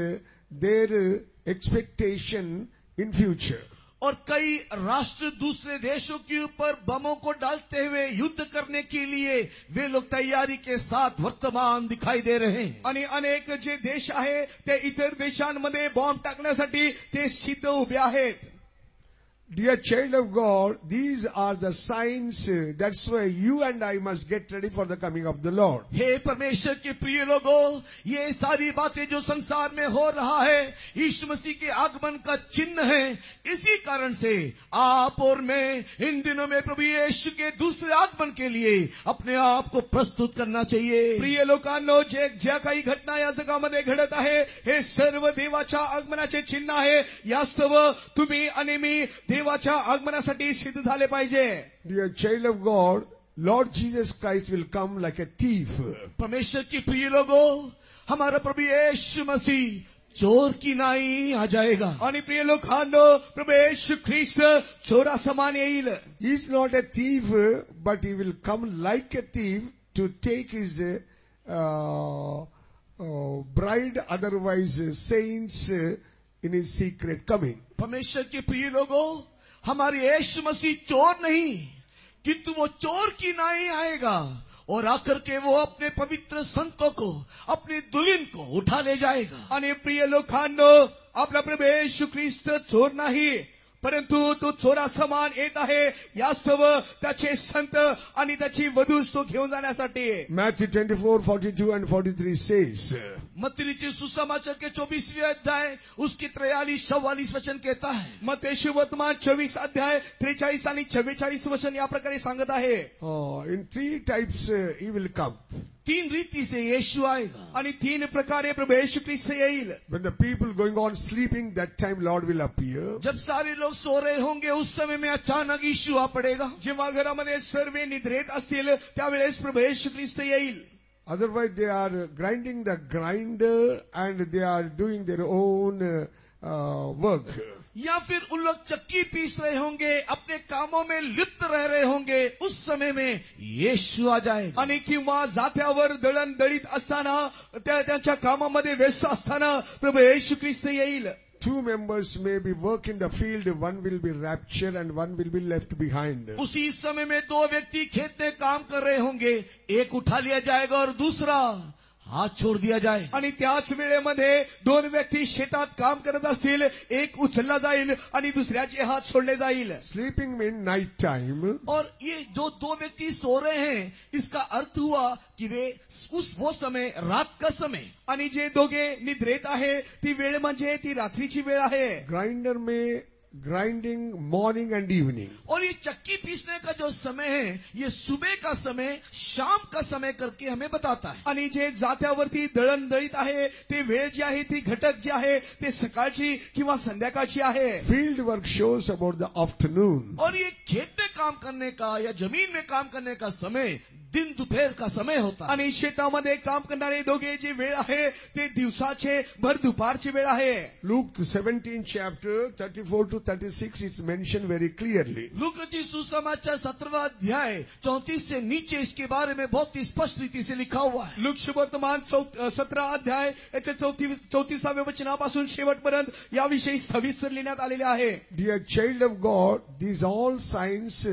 their expectation in future. और कई राष्ट्र दूसरे देशों के ऊपर बमों को डालते हुए युद्ध करने के लिए वे लोग तैयारी के साथ वर्तमान दिखाई दे रहे हैं. आणि अनेक जे देश आहे ते इतर देशांमध्ये बॉम्ब टाकण्यासाठी ते सिद्ध उभे आहेत. Dear child of God, these are the signs. That's why you and I must get ready for the coming of the Lord. हे परमेश्वर के प्रिय लोगों, ये सारी बातें जो संसार में हो रहा है यीशु मसीह के आगमन का चिन्ह है. इसी कारण से आप और मैं इन दिनों में प्रभु यीशु के दूसरे आगमन के लिए अपने आप को प्रस्तुत करना चाहिए. प्रिय लोकांनो, जे ज्या काही घटना या जगामध्ये घडत आहे हे सर्व देवाच्या आगमनाचे चिन्ह आहे. यास्तव तुम्ही आणि मी देवाच्या आगमनासाठी सिद्ध झाले पाहिजे. Dear child of God, Lord Jesus Christ will come like a thief. परमेश्वर की प्रिय लोगों, हमारा प्रभु यीशु मसीह चोर की नाई आ जाएगा. आणि प्रिय लोकांनो, प्रभु येशू ख्रिस्त चोरा समान येईल. He is not a thief, but he will come like a thief to take his bride, otherwise saints, in his secret coming. परमेश्वर के प्रिय लोगों, हमारे यीशु मसीह चोर नहीं किंतु वो चोर की नाई आएगा और आकर के वो अपने पवित्र संतों को, अपनी दुल्हन को उठा ले जाएगा. आणि प्रिय लोकांनो, आपला प्रभू येशू ख्रिस्त चोर नाही परंतु तो चोरा समान येत आहे. यास्तव त्याचे संत आणि त्याची वधूस तो घेऊन जाण्यासाठी. Matthew 24, 42 and 43 says, मत्ती सुसमाचार के 24वें अध्याय उसकी 43-44 वचन कहता है. मत्ती सुवर्तमान 24 अध्याय 43 आणि 44 वचन या प्रकारे सांगत आहे. in three types he will come. 3 रीति से यीशु आएगा. आणि 3 प्रकारे प्रभू येशू ख्रिस्त येईल. When the people going on sleeping, that time Lord will appear. जब सारे लोग सो रहे होंगे उस समय में अचानक यीशु आ पड़ेगा. जेव्हा घरामध्ये सर्व निद्रेत असतील त्यावेळेस प्रभू येशू ख्रिस्त येईल. Otherwise they are grinding the grinder and they are doing their own work. या फिर उन लोग चक्की पीस रहे होंगे, अपने कामों में लिप्त रह रहे होंगे, उस समय में यीशु आ जाएगा. आणि किंवा जात्यावर दळण दळीत असताना त्यांच्या कामामध्ये व्यस्त असताना प्रभू येशू ख्रिस्त येईल. 2 members may be work in the field, one will be raptured and one will be left behind. उसी समय में 2 व्यक्ति खेत में काम कर रहे होंगे, एक उठा लिया जाएगा और दूसरा हाथ छोड़ दिया जाए. आणि त्याच वेळेमध्ये 2 व्यक्ती शेतात काम करत असतील, एक उचलला जाईल आणि दुसऱ्याचे हात सोडले जाईल. Sleeping means night time. और ये जो 2 व्यक्ति सो रहे हैं इसका अर्थ हुआ कि वे वो समय रात का समय. आणि जे दोघे निद्रेत आहे ती वेळ म्हणजे ती रात्रीची वेळ आहे. Grinder में grinding morning and evening. और ये चक्की पीसने का जो समय है, ये सुबह का समय, शाम का समय करके हमें बताता है. आणि जे जात्यावरती दळण दळीत आहे ते वेळ जी आहे ती घटक जी आहे ते सकाळची किंवा संध्याकाळची आहे. Field work shows about the afternoon. और ये खेत में काम करने का या जमीन में काम करने का समय दिन दोपहर का समय होता है. आणि शेतामध्ये काम करणारे दोघे जे वेळ आहे ते दिवसाचे भर दुपारची वेळ आहे. Luke 17 chapter 34 to 36, it's mentioned very clearly. Look रचित सुसमाचार 17वां अध्याय 34 से नीचे इसके बारे में बहुत ही स्पष्ट रीति से लिखा हुआ है. लूक शुभवर्तमान 17 अध्याय याच्या 34व्या वचनापासून शेवटपर्यंत याविषयी सविस्तर लिहिण्यात आलेले आहे. Dear child of God, these all signs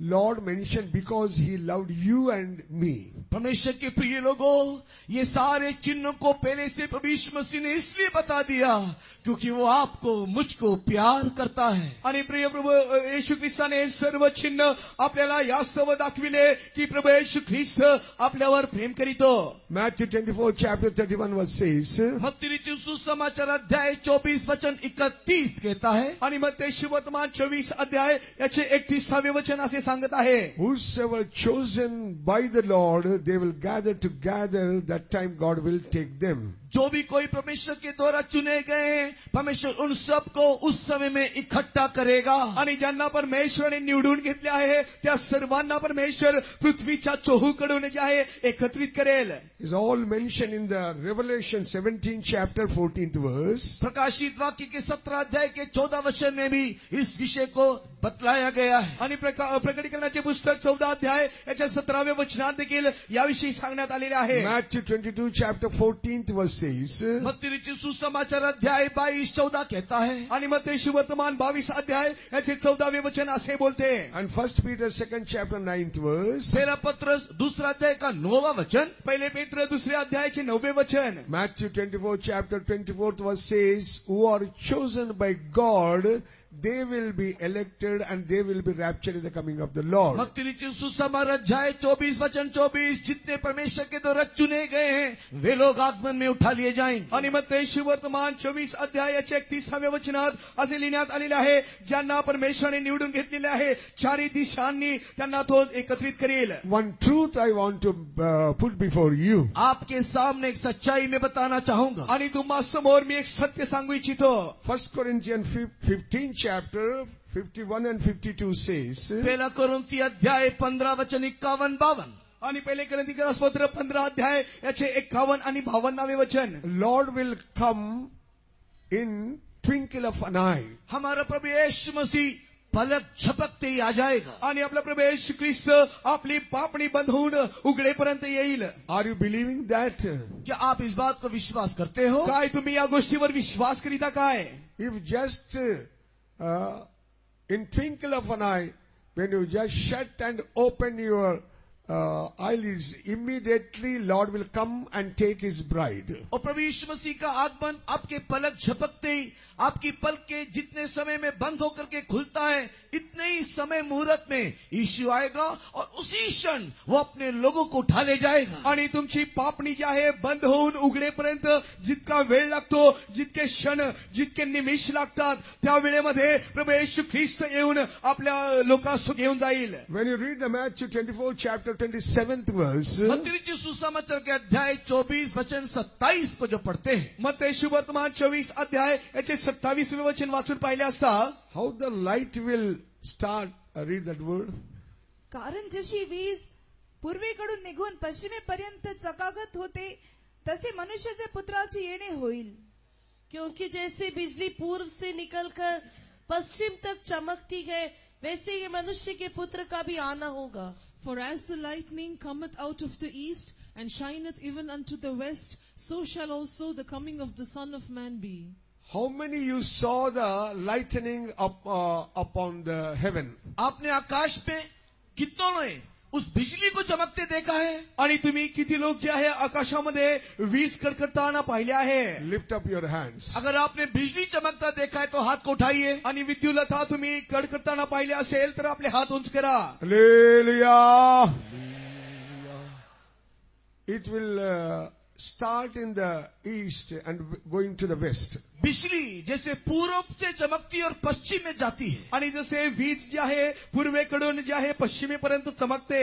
Lord mentioned because He loved you and me. परमेश्वर के प्रिय लोगों, ये सारे चिन्हों को पहले से प्रभु यीशु मसीह ने इसलिए बता दिया क्योंकि वो आपको मुझको प्यार करता है. आणि प्रिय प्रभू येशू ख्रिस्ताने सर्व चिन्ह आपल्याला यास्तव दाखविले की प्रभू येशू ख्रिस्त आपल्यावर प्रेम करीतो. Matthew 24 chapter 31 verse says, मत्ती रचित सुसमाचार अध्याय 24 वचन 31 कहता है. आणि मत्ती शुभवर्तमान 24 अध्याय याचे 31वें वचन असे सांगत आहे. whosoever chosen by the Lord, they will gather together, that time God will take them. जो भी कोई परमेश्वर के द्वारा चुने गए हैं, परमेश्वर उन सबको उस समय में इकट्ठा करेगा. आणि ज्यांना परमेश्वराने निवडून घेतले आहे त्या सर्वांना परमेश्वर पृथ्वीच्या चोहूकडून जे आहे एकत्रित करेल. Is all mentioned in the Revelation 17 chapter 14th verse. प्रकाशित वाक्य के 17 अध्याय के 14 वचन में भी इस विषय को बतलाया गया है. आणि प्रकटीकरणाचे पुस्तक 14 अध्याय याच्या 17व्या वचनात देखील याविषयी सांगण्यात आलेले आहे. Matthew 22 chapter 14th verse says, मत्ती रचित सुसमाचार अध्याय 22-14 कहता है. आणि मत्ती शुभवर्तमान 22 अध्याय याचे 14वें वचन असे बोलते. and 1 Peter 2nd chapter 9th verse. पहला पत्रस दूसरा अध्याय का 9वां वचन. पहिले पेत्र दुसऱ्या अध्यायाचे 9वें वचन. Matthew 24 chapter 24th verse says, who are chosen by God, they will be elected and they will be raptured in the coming of the Lord. मत्ती रचित सुसमाचार अध्याय 24 वचन 24, जितने परमेश्वर के द्वारा चुने गए हैं वे लोग आगमन में उठा लिए जाएंगे. आणि मत्ती शुभवर्तमान 24 अध्याय याच्या 31व्या वचनात असे लिहिण्यात आलेले आहे, ज्यांना परमेश्वराने निवडून घेतलेले आहे चारी दिशांनी त्यांना तो एकत्रित करेल. One truth I want to put before you. आपके सामने एक सच्चाई में बताना चाहूंगा. आणि तुम्हा समोर मी एक सत्य सांगू इच्छितो. 1 Corinthians 15 chapter 51 and 52 says, पहला कोरिन्थी अध्याय 15 वचन 51-52. आणि पहिले कोरिन्थीकर पत्र 15 अध्याय याचे 51 आणि 52वें वचन. Lord will come in twinkle of an eye. हमारा प्रभु यीशु मसीह पलक झपकते ही आ जाएगा. आणि आपला प्रभू येशू ख्रिस्त आपली पापणी बंद होऊन उघडेपर्यंत येईल. Are you believing that? क्या आप इस बात को विश्वास करते हो? काय तुम्ही या गोष्टीवर विश्वास करीता काय? If just in twinkle of an eye, when you just shut and open your eyelids, immediately Lord will come and take His bride. और प्रभु यीशु मसीह का आगमन आपके पलक झपकते ही, आपकी पलकें जितने समय में बंद होकर के खुलता है, इतने ही समय मुहूर्त में यीशु आएगा और उसी क्षण वो अपने लोगों को उठा ले जाएगा. आणि तुमची पापणी जी आहे बंद होऊन उघडेपर्यंत जितका वेळ लागतो, जितके क्षण, जितके निमिष लागतात, त्या वेळेमध्ये प्रभू येशू ख्रिस्त येऊन आपल्या लोकांस तो घेऊन जाईल. When you read the Matthew 24 chapter 27th verse, मत्ती रचित सुसमाचार के अध्याय 24 वचन 27 को जो पढ़ते हैं, मत्ती शुभवर्तमान 24 अध्याय याचे 27वें वचन वाचून पाहिले असता how the light will start, read that word. कारण जशी वीज पूर्वेकडून निघून पश्चिमेपर्यंत चकाकत होते तसे मनुष्याचे पुत्राचे येणे होईल. क्योंकि जैसे बिजली पूर्व से निकलकर पश्चिम तक चमकती है, वैसे ये मनुष्य के पुत्र का भी आना होगा. For as the lightning cometh out of the east, and shineth even unto the west, so shall also the coming of the Son of Man be. How many you saw the lightning upon the heaven? आपने आकाश में कितनों ने उस बिजली को चमकते देखा है? आणि तुम्ही किती लोक जे आहे आकाशामध्ये वीज कडकडताना पाहिले आहे? Lift up your hands. अगर आपने बिजली चमकता देखा है तो हाथ को उठाइए. आणि विद्युलता तुम्ही कडकडताना पाहिले असेल तर आपले हात उंच करा. Hallelujah. It will start in the east and going to the west. बिजली जैसे पूर्व से चमकती और पश्चिम में जाती है, आणि जसे वीज जी आहे पूर्वेकडून जी आहे पश्चिमेपर्यंत चमकते.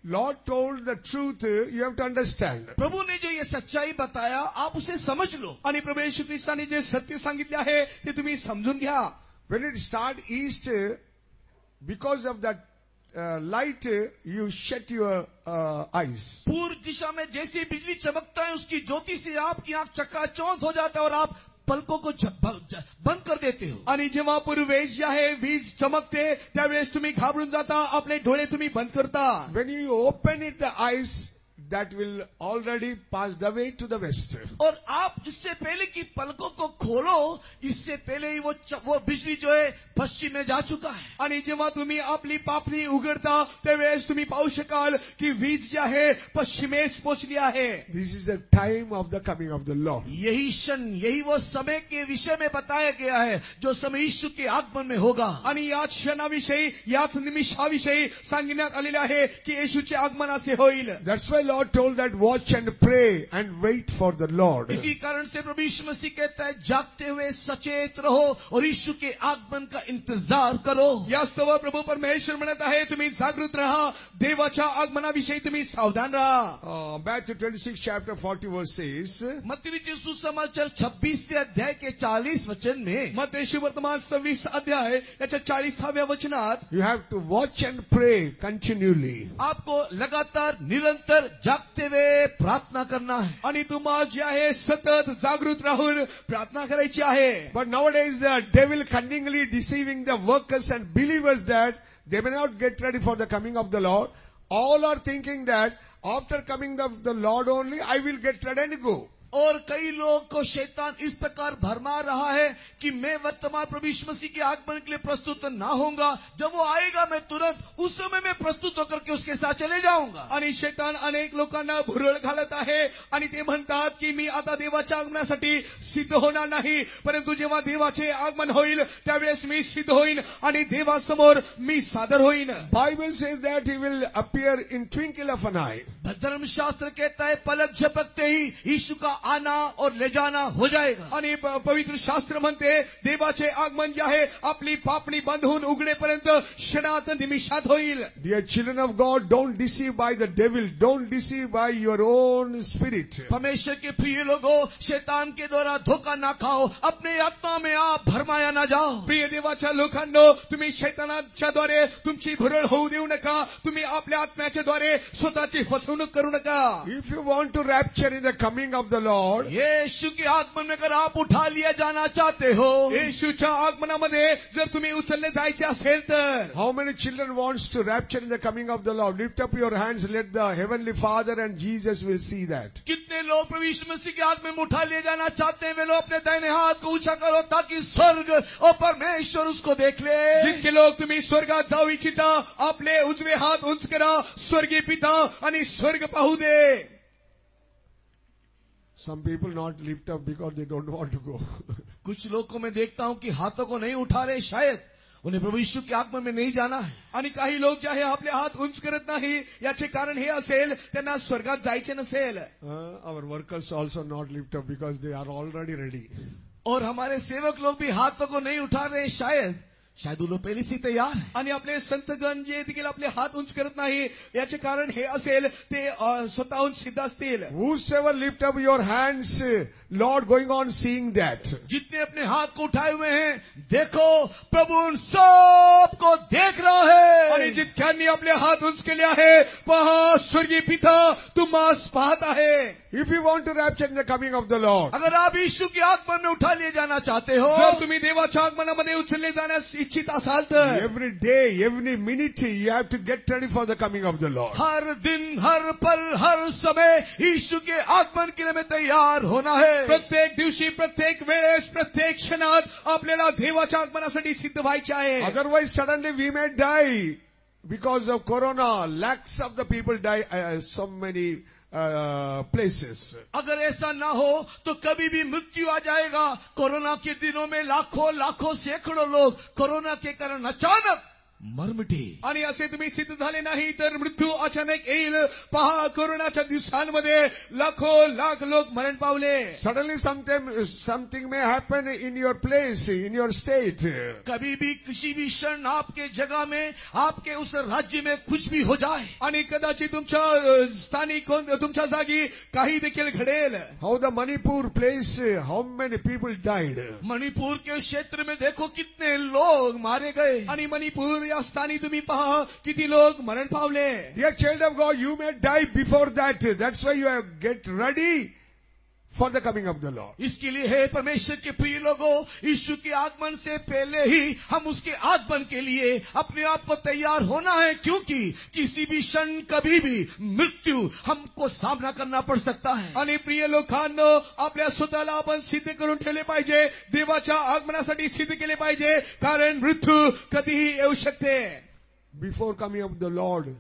Lord told the truth, you have to understand. प्रभु ने जो ये सच्चाई बताया आप उसे समझ लो. आणि प्रभू येशू ख्रिस्ताने जे सत्य सांगितले आहे ते तुम्ही समजून घ्या. When it start east, because of that light, you shut your eyes. पूर्व दिशा में जैसे बिजली चमकता है उसकी ज्योति से आपकी आंख चकाचौंध हो जाता है और आप पलकों को बंद कर देते हो. आणि जेव्हा पूर्वेस जी आहे वीज चमकते त्यावेळेस तुम्ही घाबरून जाता, आपले डोळे तुम्ही बंद करता. When you open it, the eyes that will already passed away to the west. और आप इससे पहले कि पलकों को खोलो, इससे पहले ही वो बिजली जो है पश्चिम में जा चुका है. आणि जेव्हा तुम्ही आपली पापणी उघडता त्यावेळेस तुम्ही पाहू शकाल की वीज जी आहे पश्चिमेस पोचली आहे. This is the time of the coming of the Lord. यही क्षण, यही वो समय के विषय में बताया गया है जो समय यीशु के आगमन में होगा. आणि या क्षणाविषयी याच निमिषाविषयी सांगण्यात आलेले आहे की येशूचे आगमन असे होईल. That's why Lord told that watch and pray and wait for the Lord. इसी कारण से प्रभु यीशु मसीह कहता है जागते हुए सचेत रहो और यीशु के आगमन का इंतजार करो. यास्तव प्रभू परमेश्वर म्हणत आहे तुम्ही जागृत राहा, देवाच्या आगमनाविषयी तुम्ही सावधान राहा. Matthew 26 chapter 40 verse says, मत्ती सुसमाचार 26वें अध्याय के 40 वचन में, मत्ती सुवर्तमान 26 अध्याय याच्या 40व्या वचनात, you have to watch and pray continually. आपको लगातार निरंतर जागते हुए प्रार्थना करना है. आणि तुम्हाला जे आहे सतत जागृत राहून प्रार्थना करायची आहे. But nowadays the devil cunningly deceiving the workers and believers that they may not get ready for the coming of the Lord. All are thinking that after coming of the Lord only I will get ready and go. और कई लोगों को शैतान इस प्रकार भरमा रहा है कि मैं वर्तमान प्रभु यीशु मसीह के आगमन के लिए प्रस्तुत ना होऊंगा, जब वो आएगा मैं तुरंत उस समय में प्रस्तुत होकर के उसके साथ चले जाऊंगा. आणि शैतान अनेक लोकांना भुरळ घालत आहे आणि ते म्हणतात की मी आता देवाच्या आगमनासाठी सिद्ध होणार नाही, परंतु जेव्हा देवाचे आगमन होईल त्यावेळेस मी सिद्ध होईन आणि देवासमोर मी सादर होईन. Bible says that he will appear in twinkle of an eye. धर्मशास्त्र कहता है पलक झपकते ही यीशु का आना और ले जाना हो जाएगा. आणि पवित्र शास्त्र म्हणते देवाचे आगमन जे आहे आपली पापणी बंद होऊन उघडेपर्यंत क्षणात निमिषात होईल. Dear children of God, don't deceive by the devil. Don't deceive by your own spirit. परमेश्वर के प्रिय लोगों, शैतान के द्वारा धोखा ना खाओ, अपने आत्मा में आप भरमाया ना जाओ. प्रिय देवाच्या लोकांनो, तुम्ही शैतानाच्या द्वारे तुमची भुरळ होऊ देऊ नका. तुम्ही आपल्या आत्म्याच्या द्वारे स्वतःची फसवणूक करू नका. If you want to rapture in the coming of the Lord, यीशु के आगमन में अगर आप उठा लिया जाना चाहते हो, येशूच्या आगमनामध्ये जर तुम्ही उचलले जायचे असेल तर, how many children wants to rapture in the coming of the Lord? Lift up your hands, let the heavenly Father and Jesus will see that. कितने लोग प्रभु यीशु मसीह के आगमन में उठा लिए जाना चाहते हैं? वे लोग अपने दाहिने हाथ को ऊंचा करो ताकि स्वर्ग और परमेश्वर उसको देख ले. जितके लोक तुम्ही स्वर्गात जाऊ इच्छिता आपले उजवे हात उंच करा, स्वर्गीय पिता आणि स्वर्ग पाहू दे. Some people not lift up because they don't want to go. कुछ लोग को मैं देखता हूं कि हाथों को नहीं उठा रहे, शायद उन्हें प्रभु यीशु के आगमन में नहीं जाना है. आणि काही लोक जे आहे आपले हात उंच करत नाही, याचे कारण हे असेल त्यांना स्वर्गात जायचे नसेल. Our workers also not lift up because they are already ready. और हमारे सेवक लोग भी हाथों को नहीं उठा रहे, शायद वो लोग पहले से तैयार है. आणि आपले संतगण जे देखील आपले हात उंच करत नाही, याचे कारण हे असेल ते स्वतःहून सिद्ध असतील. Whosoever lift up your hands, Lord going on seeing that. जितने अपने हाथ को उठाए हुए हैं, देखो प्रभु उन सब को देख रहा है. आणि जितक्यांनी आपले हात उंच केले आहे, पहा स्वर्गीय पिता तुम्हास पाहत आहे. If you want to rapture in the coming of the Lord, अगर आप यीशु के आगमन में उठा लिए जाना चाहते हो, जर तुम्ही देवाच्या आगमनामध्ये उचलले जाण्यास इच्छित असाल तर, every day, every minute, you have to get ready for the coming of the Lord. हर दिन, हर पल, हर समय यीशु के आगमन के लिए हमें तैयार होना है. प्रत्येक दिवशी, प्रत्येक वेळेस, प्रत्येक क्षणात आपल्याला देवाच्या आगमनासाठी सिद्ध व्हायचे आहे. Otherwise, suddenly we may die because of corona. Lakhs of the people die so many places. अगर ऐसा ना हो तो कभी भी मृत्यु आ जाएगा. कोरोना के दिनों में लाखों सैकड़ों लोग कोरोना के कारण अचानक मर मिटे. आणि असे तुम्ही सिद्ध झाले नाही तर मृत्यू अचानक येईल. पहा, कोरोनाच्या दिवसांमध्ये लाख लोक मरण पावले. Suddenly something may happen in your place, in your state. कभी भी किसी भी क्षण आपके जगह में, आपके उस राज्य में कुछ भी हो जाए. आणि कदाचित तुमच्या स्थानिक तुमच्या जागी काही देखील घडेल. How the Manipur place, how many people died? Manipur के क्षेत्र में देखो कितने लोग मारे गए. आणि मणिपूर या स्थानी तुम्ही पहा किती लोक मरण पावले. Dear child of God, you may die before that. That's why you have get ready for the coming of the Lord. इसके लिए है परमेश्वर के प्रिय लोगों, यीशु के आगमन से पहले ही हम उसके आगमन के लिए अपने आप को तैयार होना है, क्योंकि किसी भी क्षण कभी भी मृत्यु हमको सामना करना पड़ सकता है. आणि प्रिय लोकांनो, आपल्या स्वतःला आपण सिद्ध करून ठेवले पाहिजे. देवाच्या आगमनासाठी सिद्ध केले पाहिजे, कारण मृत्यू कधीही येऊ शकते. Before coming of the Lord,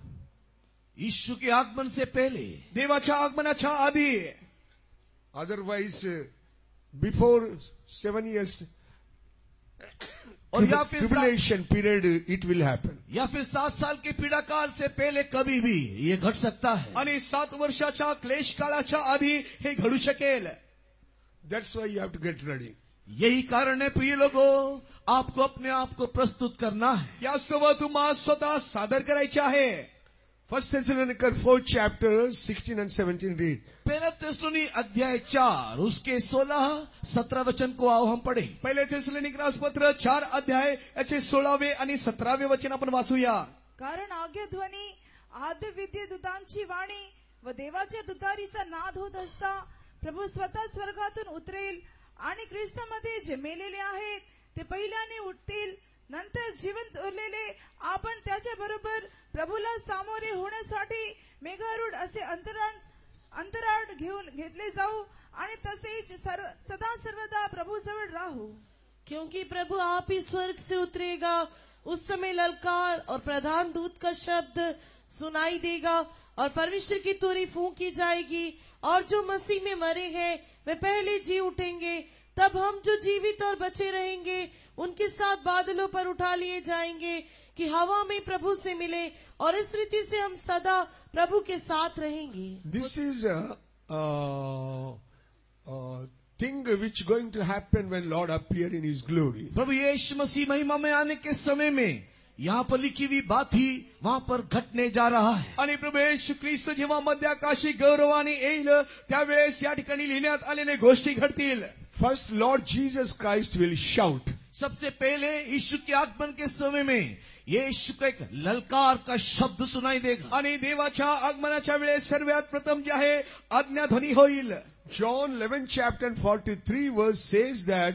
यीशु के आगमन से पहले, देवाच्या आगमनाच्या आधी. otherwise, before 7 years और या फिर tribulation period, it will happen. या फिर 7 साल के पीड़ा काल से पहले कभी भी ये घट सकता है. आणि 7 वर्षाच्या क्लेश काळाच्या आधी हे घडू शकेल. That's why you have to get ready. यही कारण है प्रिय लोगों, आपको अपने आप को प्रस्तुत करना है. यास्तव तुम्हाला स्वतः सादर करायचे आहे. 1 Thessalonians 4 chapter 16 and 17 read. पहला थिस्सलुनी अध्याय 4 उसके 16-17 वचन को आओ हम पढ़ें. पहिले थिस्सलुनिकरास पत्र 4 अध्याय याचे 16वे आणि 17वे वचन आपण वाचूया. कारण आज्ञाध्वनी, आद्य विद्ये दूतांची वाणी व देवाच्या तुतारीचा नाद होत असता प्रभू स्वतः स्वर्गातून उतरेल आणि ख्रिस्तामध्ये जे मेलेले आहेत ते पहिल्याने उठतील. नंतर जिवंत उरलेले आपण त्याच्या बरोबर प्रभूला सामोरे होण्यासाठी मेघारूढ असे अंतराळ घेऊन घेतले जाऊ आणि तसेच सदा सर्वदा प्रभू जवळ राहू. क्योंकि प्रभु आप ही स्वर्ग से उतरेगा, उस समय ललकार और प्रधान दूत का शब्द सुनाई देगा और परमेश्वर की तुरी फूंकी जाएगी और जो मसीह में मरे हैं वे पहले जी उठेंगे. तब हम जो जीवित और बचे रहेंगे उनके साथ बादलों पर उठा लिए जाएंगे कि हवा में प्रभु से मिले और इस रीति से हम सदा प्रभु के साथ रहेंगे. This is a thing which going to happen when Lord appear in His glory. प्रभु यीशु मसीह महिमा में आने के समय में यहाँ पर लिखी हुई बात ही वहाँ पर घटने जा रहा है. आणि प्रभू येशू ख्रिस्त जेव्हा मध्याकाशी गौरवाने येईल त्यावेळेस या ठिकाणी लिहिण्यात आलेले गोष्टी घडतील. First, Lord Jesus Christ will shout. सबसे पहले यीशु के आगमन के समय में यीशु का एक ललकार का शब्द सुनाई देगा. आणि देवाच्या आगमनाच्या वेळेस सर्वात प्रथम जे आहे आज्ञाध्वनी होईल. John 11 chapter 43 verse says that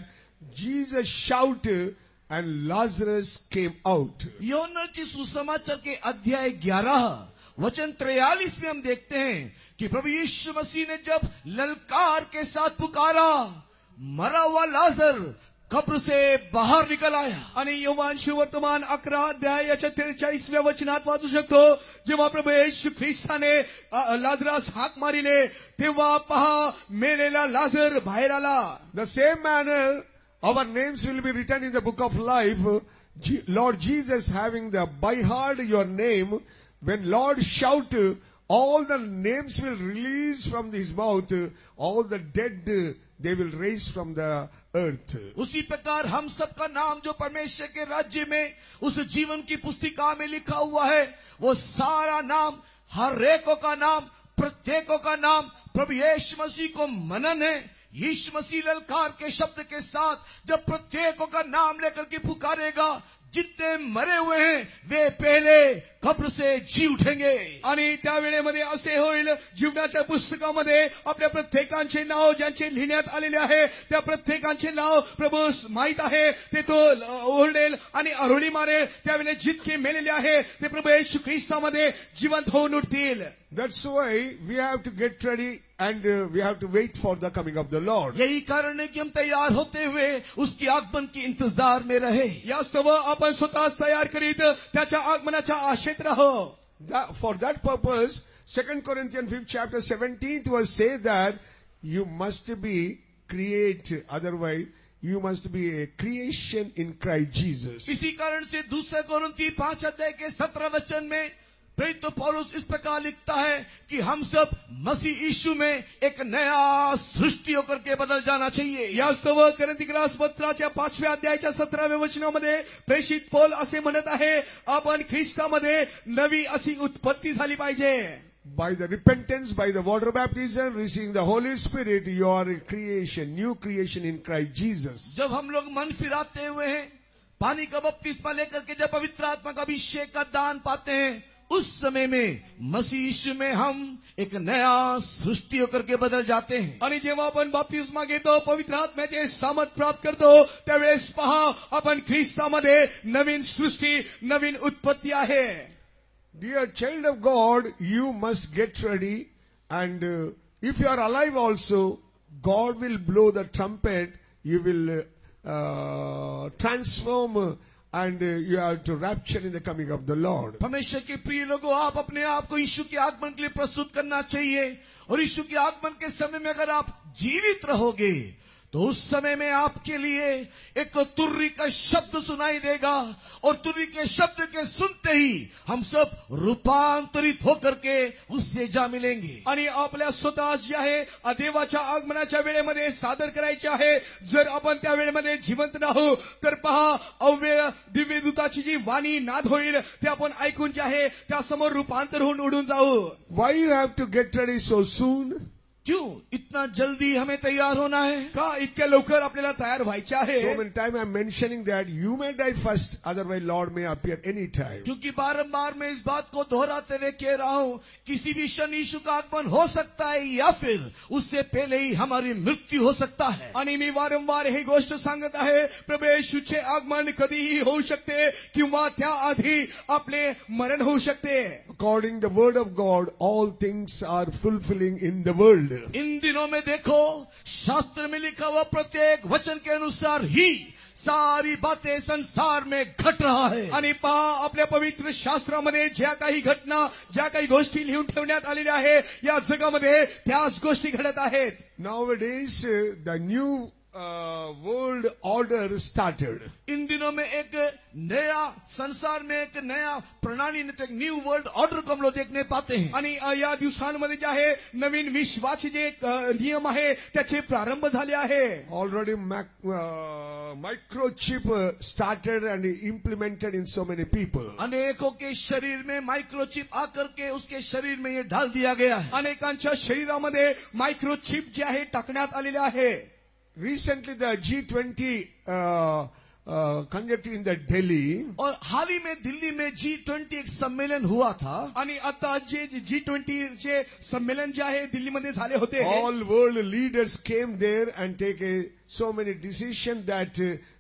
Jesus shouted and Lazarus came out. यूहन्ना सुसमाचार के अध्याय 11 वचन 43 में हम देखते हैं कि प्रभु यीशु मसीह ने जब ललकार के साथ पुकारा, मरा हुआ लाजर कब्र से बाहर निकल आया. आणि योहान सुवर्तमान 11 अध्याय याच्या 43व्या वचनात वाचू शकतो, जेव्हा प्रभू येशू ख्रिस्ताने लाजरास हाक मारिले तेव्हा पहा मेलेला लाजर बाहेर आला. The same manner our names will be written in the book of life. Lord Jesus having the by heart your name, when Lord shout, all the names will release from his mouth, all the dead they will raise from the earth. उसी प्रकार हम सबका नाम जो परमेश्वर के राज्य में उस जीवन की पुस्तिका में लिखा हुआ है, वो सारा नाम, हर एकों का नाम, प्रत्येकों का नाम प्रभु यीशु मसीह को मनन है. यीशु मसीह ललकार के शब्द के साथ जब प्रत्येकों का नाम लेकर के पुकारेगा, जितने मरे हुए हैं वे पहले कब्र से जी उठेंगे. आणि त्या वेळेमध्ये असे होईल, जीवनाच्या पुस्तकामध्ये आपल्या प्रत्येकांचे नाव ज्यांचे लिहिण्यात आलेले आहे त्या प्रत्येकांचे नाव प्रभू माहित आहे. ते तो ओरडेल आणि आरोळी मारेल. त्यावेळेला जितके मेलेले आहे ते प्रभू येशू ख्रिस्तामध्ये जिवंत होऊन उठतील. That's why we have to get ready and we have to wait for the coming of the Lord. यही कारण है कि हम तैयार होते हुए उसके आगमन के इंतजार में रहे. यास्तव आपण स्वतःच तयार करीत त्याच्या आगमनाच्या आशेत राहो. For that purpose, 2 Corinthians 5th chapter 17th verse says that you must be create, otherwise you must be a creation in Christ Jesus. इसी कारण से 2 कोरिन्थी 5 अध्याय के 17 वचन में प्रेरित पौलुस इस प्रकार लिखता है कि हम सब मसीह यीशु में एक नया सृष्टि होकर के बदल जाना चाहिए. यास्तव कोरिन्थीकरास पत्राच्या 5व्या अध्यायाच्या 17व्या वचनामध्ये प्रेषित पौल असे म्हणत आहे, आपण ख्रिस्तामध्ये नवी अशी उत्पत्ती झाली पाहिजे. By the repentance, by the water baptism, receiving the Holy Spirit, you are a creation, new creation in Christ Jesus. जब हम लोग मन फिराते हुए हैं, पानी का बपतिस्मा लेकर के जब पवित्र आत्मा का अभिषेक का दान पाते हैं, उस समय में मसीह यीशु में हम एक नया सृष्टि होकर के बदल जाते हैं. आणि जेव्हा आपण बाप्तिस्मा घेतो, पवित्र आत्म्याचे सामर्थ प्राप्त करतो, त्यावेळेस पहा आपण ख्रिस्तामध्ये नवीन सृष्टी, नवीन उत्पत्ती आहे. Dear child of God, you must get ready, and if you are alive also, God will blow the trumpet, you will transform and you have to rapture in the coming of the Lord. परमेश्वर के प्रिय लोगों, आप अपने आप को यीशु के आगमन के लिए प्रस्तुत करना चाहिए. और यीशु के आगमन के समय में अगर आप जीवित रहोगे तो उस समय में आपके लिए एक तुर्री का शब्द सुनाई देगा, और तुर्री के शब्द के सुनते ही हम सब रूपांतरित होकर के उससे जा मिलेंगे. आणि आपल्या स्वतःच जे आहे देवाच्या आगमनाच्या वेळेमध्ये सादर करायचे आहे. जर आपण त्या वेळेमध्ये जिवंत राहू तर पहा अव्यय दिव्य दूताची जी वाणी नाद होईल ते आपण ऐकून जे आहे त्यासमोर रूपांतर होऊन उडून जाऊ. Why you have to get ready so soon? क्यों इतना जल्दी हमें तैयार होना है? का इतक्या लवकर आपल्याला तयार व्हायचे आहे? So many times I am mentioning that you may die first, otherwise Lord may appear any time. क्योंकि बारंबार मैं इस बात को दोहराते हुए कह रहा हूं, किसी भी क्षण यीशु का आगमन हो सकता है या फिर उससे पहले ही हमारी मृत्यु हो सकता है. आणि मी वारंवार ही गोष्ट सांगत आहे, प्रभू येशूचे आगमन कधीही होऊ शकते किंवा त्याआधी आपले मरण होऊ शकते. According to the word of God, all things are fulfilling in the world. In दिनों में देखो, शास्त्र में लिखा हुआ प्रत्येक वचन के अनुसार ही सारी बातें संसार में घट रहा है. आणि पहा आपल्या पवित्र शास्त्रामध्ये ज्या काही घटना, ज्या काही गोष्टी लिहून ठेवण्यात आलेल्या आहे या जगामध्ये त्याच गोष्टी घडत आहेत. Nowadays, the new world order started. In दिनों में एक नया संसार में एक नया प्रणाली, एक न्यू वर्ल्ड ऑर्डर को हम लोग देखने पाते हैं. आणि या दिवसांमध्ये जे आहे नवीन विश्वाचे जे नियम आहे त्याचे प्रारंभ झाले आहे. Already microchip started and implemented in so many people. अनेकों के शरीर में माइक्रोचिप आकर के उसके शरीर में ये डाल दिया गया है. अनेकांच्या शरीरामध्ये मायक्रोचिप जे आहे टाकण्यात आलेले आहे. Recently, the G20 conducted in the Delhi. और हाल ही में दिल्ली में G20 एक सम्मेलन हुआ था. आणि आता जे G20 चे सम्मेलन जे आहे दिल्लीमध्ये झाले होते. All world leaders came there and take so many decisions that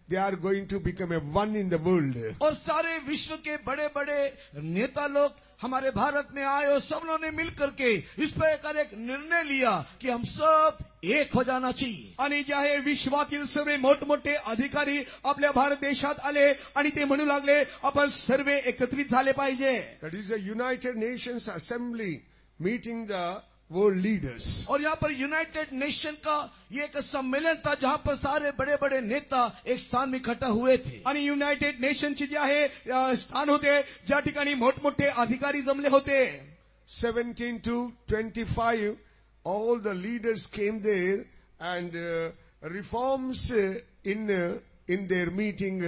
they are going to become a one in the world. और सारे विश्व के बड़े बड़े नेता लोग हमारे भारत में आए और सब लोगों ने मिलकर के इस प्रकार एक निर्णय लिया कि हम सब एक हो जाना चाहिए. आणि जे आहे विश्वातील सर्व मोठमोठे अधिकारी आपल्या भारत देशात आले आणि ते म्हणू लागले आपण सर्व एकत्रित झाले पाहिजे. That is the United Nations Assembly meeting the world leaders. और यहाँ पर यूनाइटेड नेशन का ये एक सम्मेलन था जहाँ पर सारे बड़े बड़े नेता एक स्थान में इकट्ठा हुए थे. आणि युनायटेड नेशनचे जे आहे स्थान होते ज्या ठिकाणी मोठमोठे अधिकारी जमले होते. 17 to 25, all the leaders came there and reforms in their meeting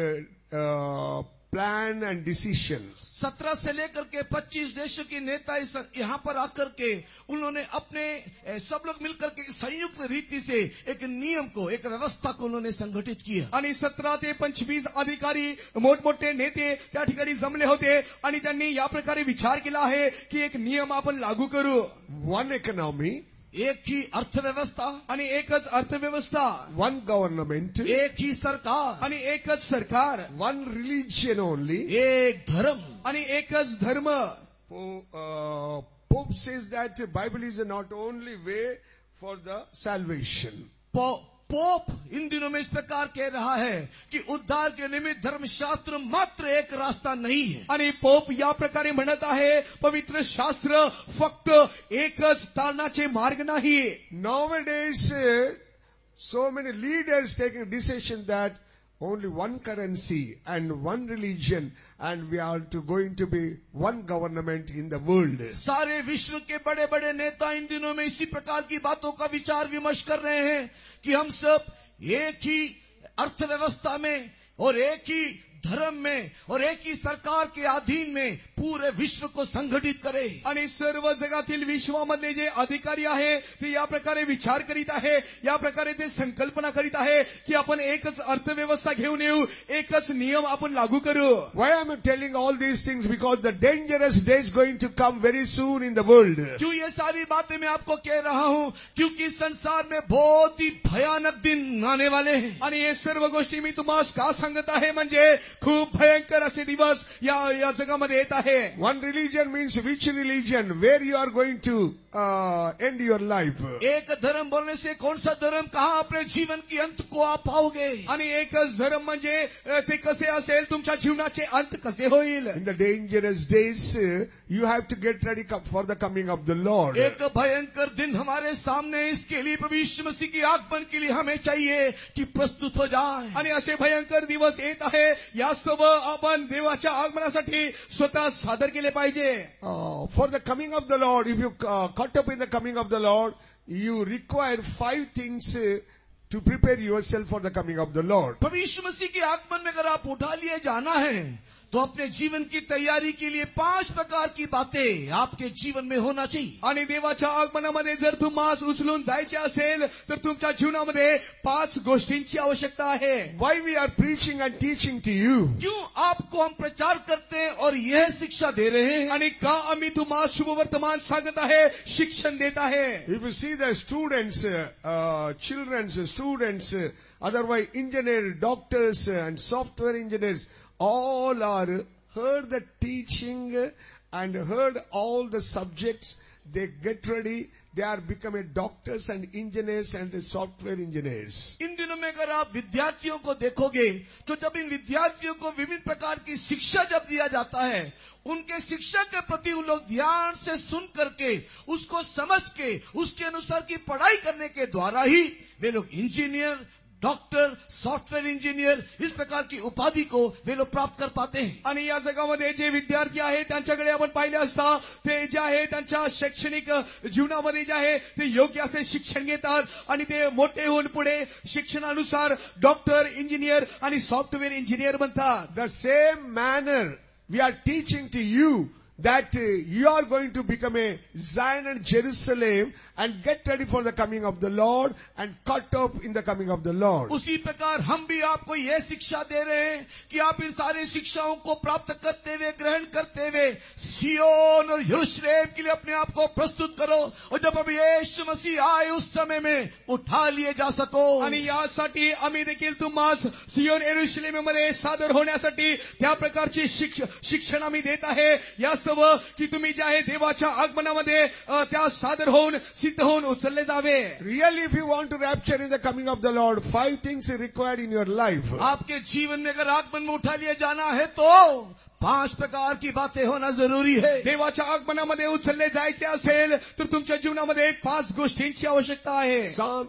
plan and decisions. 17 से लेकर के 25 देशों के नेता यहाँ पर आकर के उन्होंने अपने सब लोग मिलकर के संयुक्त रीति से एक नियम को, एक व्यवस्था को उन्होंने संगठित किया. आणि 17 ते 25 अधिकारी मोठमोठे नेते त्या ठिकाणी जमले होते आणि त्यांनी या प्रकारे विचार केला आहे की एक नियम आपण लागू करू. One economy, एक ही अर्थव्यवस्था आणि एकच अर्थव्यवस्था. one government, एक ही सरकार आणि एकच सरकार. one religion only. एक धर्म आणि एकच धर्म. Pope says that the Bible is not only way for the salvation. Pope in दिनों में इस प्रकार कह रहा है कि उद्धार के निमित्त धर्मशास्त्र मात्र एक रास्ता नहीं है. आणि पोप या प्रकारे म्हणत आहे पवित्र शास्त्र फक्त एकच तारणाचे मार्ग नाही. Nowadays, so many leaders taking decision that only one currency and one religion, and we are going to be one government in the world. सारे विश्व के बड़े बड़े नेता इन दिनों में इसी प्रकार की बातों का विचार विमर्श कर रहे हैं कि हम सब एक ही अर्थव्यवस्था में और एक ही धर्म में और एक ही सरकार के अधीन में पूरे विश्व को संघटित करे. आणि सर्व जगातील विश्वामधले जे अधिकारी आहे ते या प्रकारे विचार करीत आहे, या प्रकारे ते संकल्पना करीत आहे की आपण एकच अर्थव्यवस्था घेऊन येऊ, एकच नियम आपण लागू करू. Why am I telling all these things? Because the dangerous day is going to come very soon in the world. क्यों ये सारी बातें मैं आपको कह रहा हूं? क्योंकि संसार में बहुत ही भयानक दिन आने वाले हैं. आणि हे सर्व गोष्टी मी तुम्हाला का सांगत आहे म्हणजे खूप भयंकर असे दिवस या जगामध्ये येत आहे. One religion means which religion? Where you are going to end your life. एक धर्म बोलने से कौन सा धर्म, कहां अपने जीवन की अंत को आप पाओगे? आणि एकच धर्म म्हणजे ते कसे असेल, तुमच्या जीवनाचे अंत कसे होईल. In the dangerous days, you have to get ready for the coming of the Lord. एक भयंकर दिन हमारे सामने, इसके लिए प्रभु यीशु मसीह की आगमन के लिए हमें चाहिए कि प्रस्तुत हो जाए. आणि असे भयंकर दिवस येत आहे, यास्तव आपण देवाच्या आगमनासाठी स्वतः सादर केले पाहिजे. For the coming of the Lord, if you caught up in the coming of the Lord, you require 5 things to prepare yourself for the coming of the Lord. प्रभु यीशु मसीह के आगमन में अगर आप उठा लिए जाना है तो अपने जीवन की तैयारी के लिए 5 प्रकार की बातें आपके जीवन में होना चाहिए. आणि देवाच्या आगमनामध्ये जर तुम्हाला उचलून जायचे असेल तर तुमच्या जीवनामध्ये 5 गोष्टींची आवश्यकता आहे. Why we are preaching and teaching to you? क्यों आपको हम प्रचार करते हैं और यह शिक्षा दे रहे हैं? आणि का आम्ही तुम्हाला शुभवर्तमान सांगत आहे, शिक्षण देत आहे. If you see the students, children's students, otherwise engineers, doctors and software engineers, all are heard the teaching and heard all the subjects. They get ready. They are becoming doctors and engineers and software engineers. In दिनों में अगर आप विद्यार्थियों को देखोगे तो जब in विद्यार्थियों को विभिन्न प्रकार की शिक्षा जब दिया जाता है, उनके शिक्षा के प्रति उन लोग ध्यान से सुन करके, उसको समझ के, उसके अनुसार की पढ़ाई करने के द्वारा ही वे लोग इंजीनियर, डॉक्टर, सॉफ्टवेयर इंजिनियर, इस प्रकार की उपाधि को वे लोग प्राप्त कर पाते हैं. आणि या जगामध्ये जे विद्यार्थी आहेत त्यांच्याकडे आपण पाहिले असता ते जे आहे त्यांच्या शैक्षणिक जीवनामध्ये जे आहे ते योग्य असे शिक्षण घेतात आणि ते मोठे होऊन पुढे शिक्षणानुसार डॉक्टर, इंजिनियर आणि सॉफ्टवेअर इंजिनियर बनतात. The same manner we are teaching to you that you are going to become a Zion and Jerusalem and get ready for the coming of the Lord and caught up in the coming of the Lord. उसी प्रकार हम भी आपको यह शिक्षा दे रहे हैं कि आप इन सारी शिक्षाओं को प्राप्त करते हुए, ग्रहण करते हुए सियोन और यरूशलेम के लिए अपने आप को प्रस्तुत करो और जब अब यीशु मसीह आए उस समय में उठा लिए जा सको. आणि यासाठी आम्ही देखील तुम्हाला सियोन यरूशलेममध्ये सादर होण्यासाठी त्या प्रकारची शिक्षण आम्ही देत आहे, यास्तव की तुम्ही जे आहे देवाच्या आगमनामध्ये त्या सादर होऊन सिद्ध होऊन उचलले जावे. Really, if you want to rapture in the coming of the Lord, 5 things are required in your life. आपके जीवन में अगर आगमन में उठा लिया जाना है तो 5 प्रकार की बातें होना जरूरी है. देवाच्या आगमनामध्ये उचलले जायचे असेल तर तुमच्या जीवनामध्ये 5 गोष्टींची आवश्यकता आहे.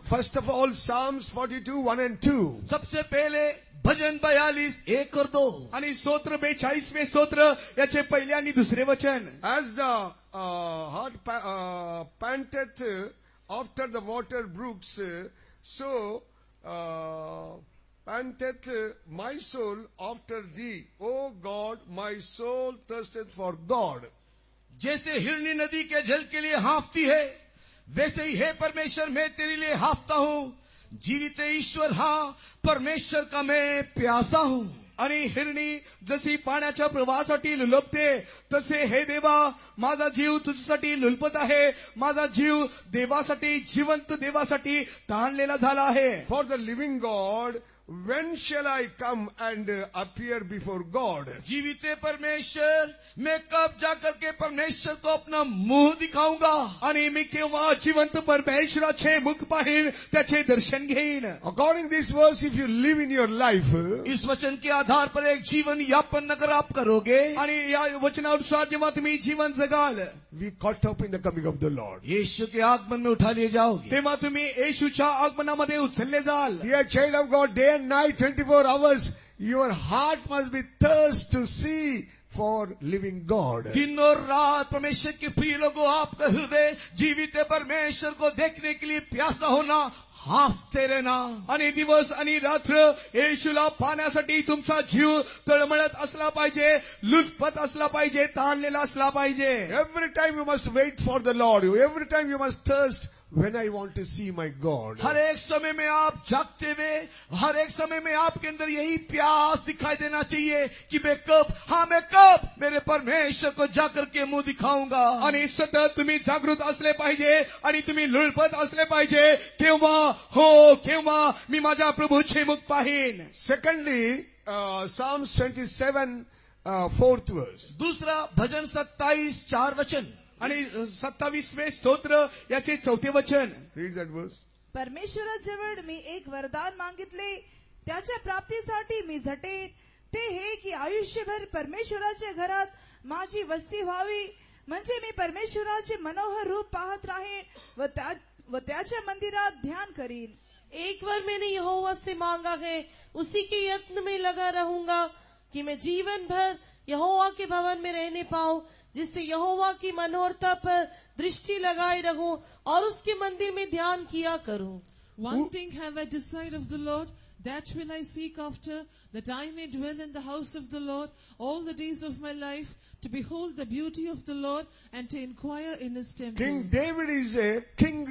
First of all, Psalms 42, 1 and 2. सबसे पहले भजन 42, 1 और 2. आणि स्तोत्र 42वें स्तोत्र याचे पहिले आणि दुसरे वचन. As the heart panteth after the water brooks, so panteth my soul after thee. O God, my soul thirsteth for God. जैसे हिरनी नदी के जल के लिए हाँफती है, वैसे ही हे परमेश्वर मैं तेरे लिए हाँफता हूँ. जीवित ईश्वर, हाँ परमेश्वर का मैं प्यासा हूँ. आणि हिरणी जशी पाण्याच्या प्रवाहासाठी लुलपते तसे हे देवा माझा जीव तुझ्यासाठी लुलपत आहे. माझा जीव देवासाठी, जिवंत देवासाठी ताणलेला झाला आहे. For the living God, when shall I come and appear before God? जीवित परमेश्वर, मैं कब जाकर के परमेश्वर को अपना मुंह दिखाऊंगा. आणि मी केव्हा जिवंत परमेश्वराचे मुख पाहीन, त्याचे दर्शन घेईन. According to this verse, if you live in your life, इस वचन के आधार पर एक जीवन यापन अगर आप करोगे आणि या वचनानुसार जेव्हा तुम्ही जीवन जगाल, we caught up in the coming of the Lord. यीशु के आगमन में उठा लिए जाओगे. तेव्हा तुम्ही येशूच्या आगमनामध्ये उचलले जाल. Dear child of God, day and night, 24 hours, your heart must be thirst to see for living God. दिन और रात परमेश्वर के प्रिय लोगों, आपका हृदय जीवित परमेश्वर को देखने के लिए प्यासा होना, हाफते रहना. आणि दिवस आणि रात्र येशूला पाहण्यासाठी तुमचा जीव तळमळत असला पाहिजे, लुटपत असला पाहिजे, ताणलेला असला पाहिजे. Every time you must wait for the Lord. Every time you must thirst when I want to see my God. हर एक समय में आप जागते हुए, हर एक समय में आपके अंदर यही प्यास दिखाई देना चाहिए कि मैं कब मेरे परमेश्वर को जाकर के मुंह दिखाऊंगा. आणि सतत तुम्ही जागृत असले पाहिजे आणि तुम्ही लुळपत असले पाहिजे, केव्हा मी माझ्या प्रभूचे मुख पाहीन. Secondly, Psalms 27, 4th verse. दूसरा भजन 27, 4 वचन. आणि 27वें स्तोत्र याचे 4थे वचन. Read that verse. परमेश्वराजवळ मी एक वरदान मागितले, त्याच्या प्राप्तीसाठी मी झटेन. ते हे की आयुष्यभर परमेश्वराच्या घरात माझी वस्ती व्हावी, म्हणजे मी परमेश्वराचे मनोहर रूप पाहत राहीन व त्याच्या मंदिरात ध्यान करीन. एक बार मैंने यहोवा से मांगा है, उसी के यत्न में लगा रहूंगा कि मैं जीवन भर यहोवा के भवन में रहने पाऊं, जिससे यहोवा की मनोहरता पर दृष्टि लगाए रहूं और उसके मंदिर में ध्यान किया करूं. One thing have I desired of the Lord, that will I seek after, that I may dwell in the house of the Lord all the days of my life, to behold the beauty of the Lord and to inquire in his temple. King David is a king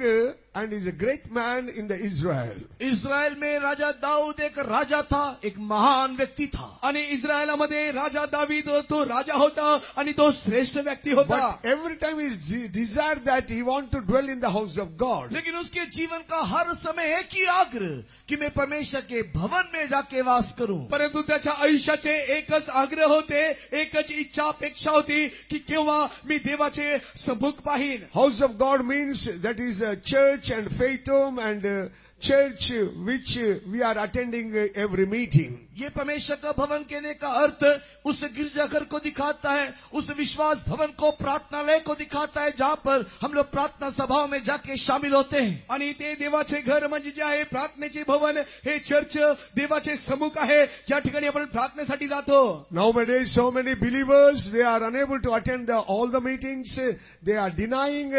and is a great man in the Israel. इस्राएल में राजा दाऊद एक राजा था, एक महान व्यक्ति था. आणि इस्रायलामध्ये राजा दावीद तो राजा होता आणि तो श्रेष्ठ व्यक्ती होता. But every time he desired that he want to dwell in the house of God. लेकिन उसके जीवन का हर समय एक ही आग्रह कि मैं परमेश्वर के भवन में जाके वास करूं. परंतु त्याच्या आयुष्याचे एकच आग्रह होते, एकच इच्छा अपेक्षा होती की केव्हा मी देवाचे सम्मुख पाहीन. House of God means that is a church and faith home and church which we are attending every meeting. ये परमेश्वर का भवन कहने का अर्थ उस गिरजाघर को दिखाता है, उस विश्वास भवन को, प्रार्थनालय को दिखाता है, जहाँ पर हम लोग प्रार्थना सभाओं में जाके शामिल होते हैं. आणि ते देवाचे घर म्हणजे जे आहे प्रार्थनेचे भवन, हे चर्च देवाचे सम्मुख आहे, ज्या ठिकाणी आपण प्रार्थनेसाठी जातो. Nowadays so many believers, they are unable to attend all the meetings. They are denying,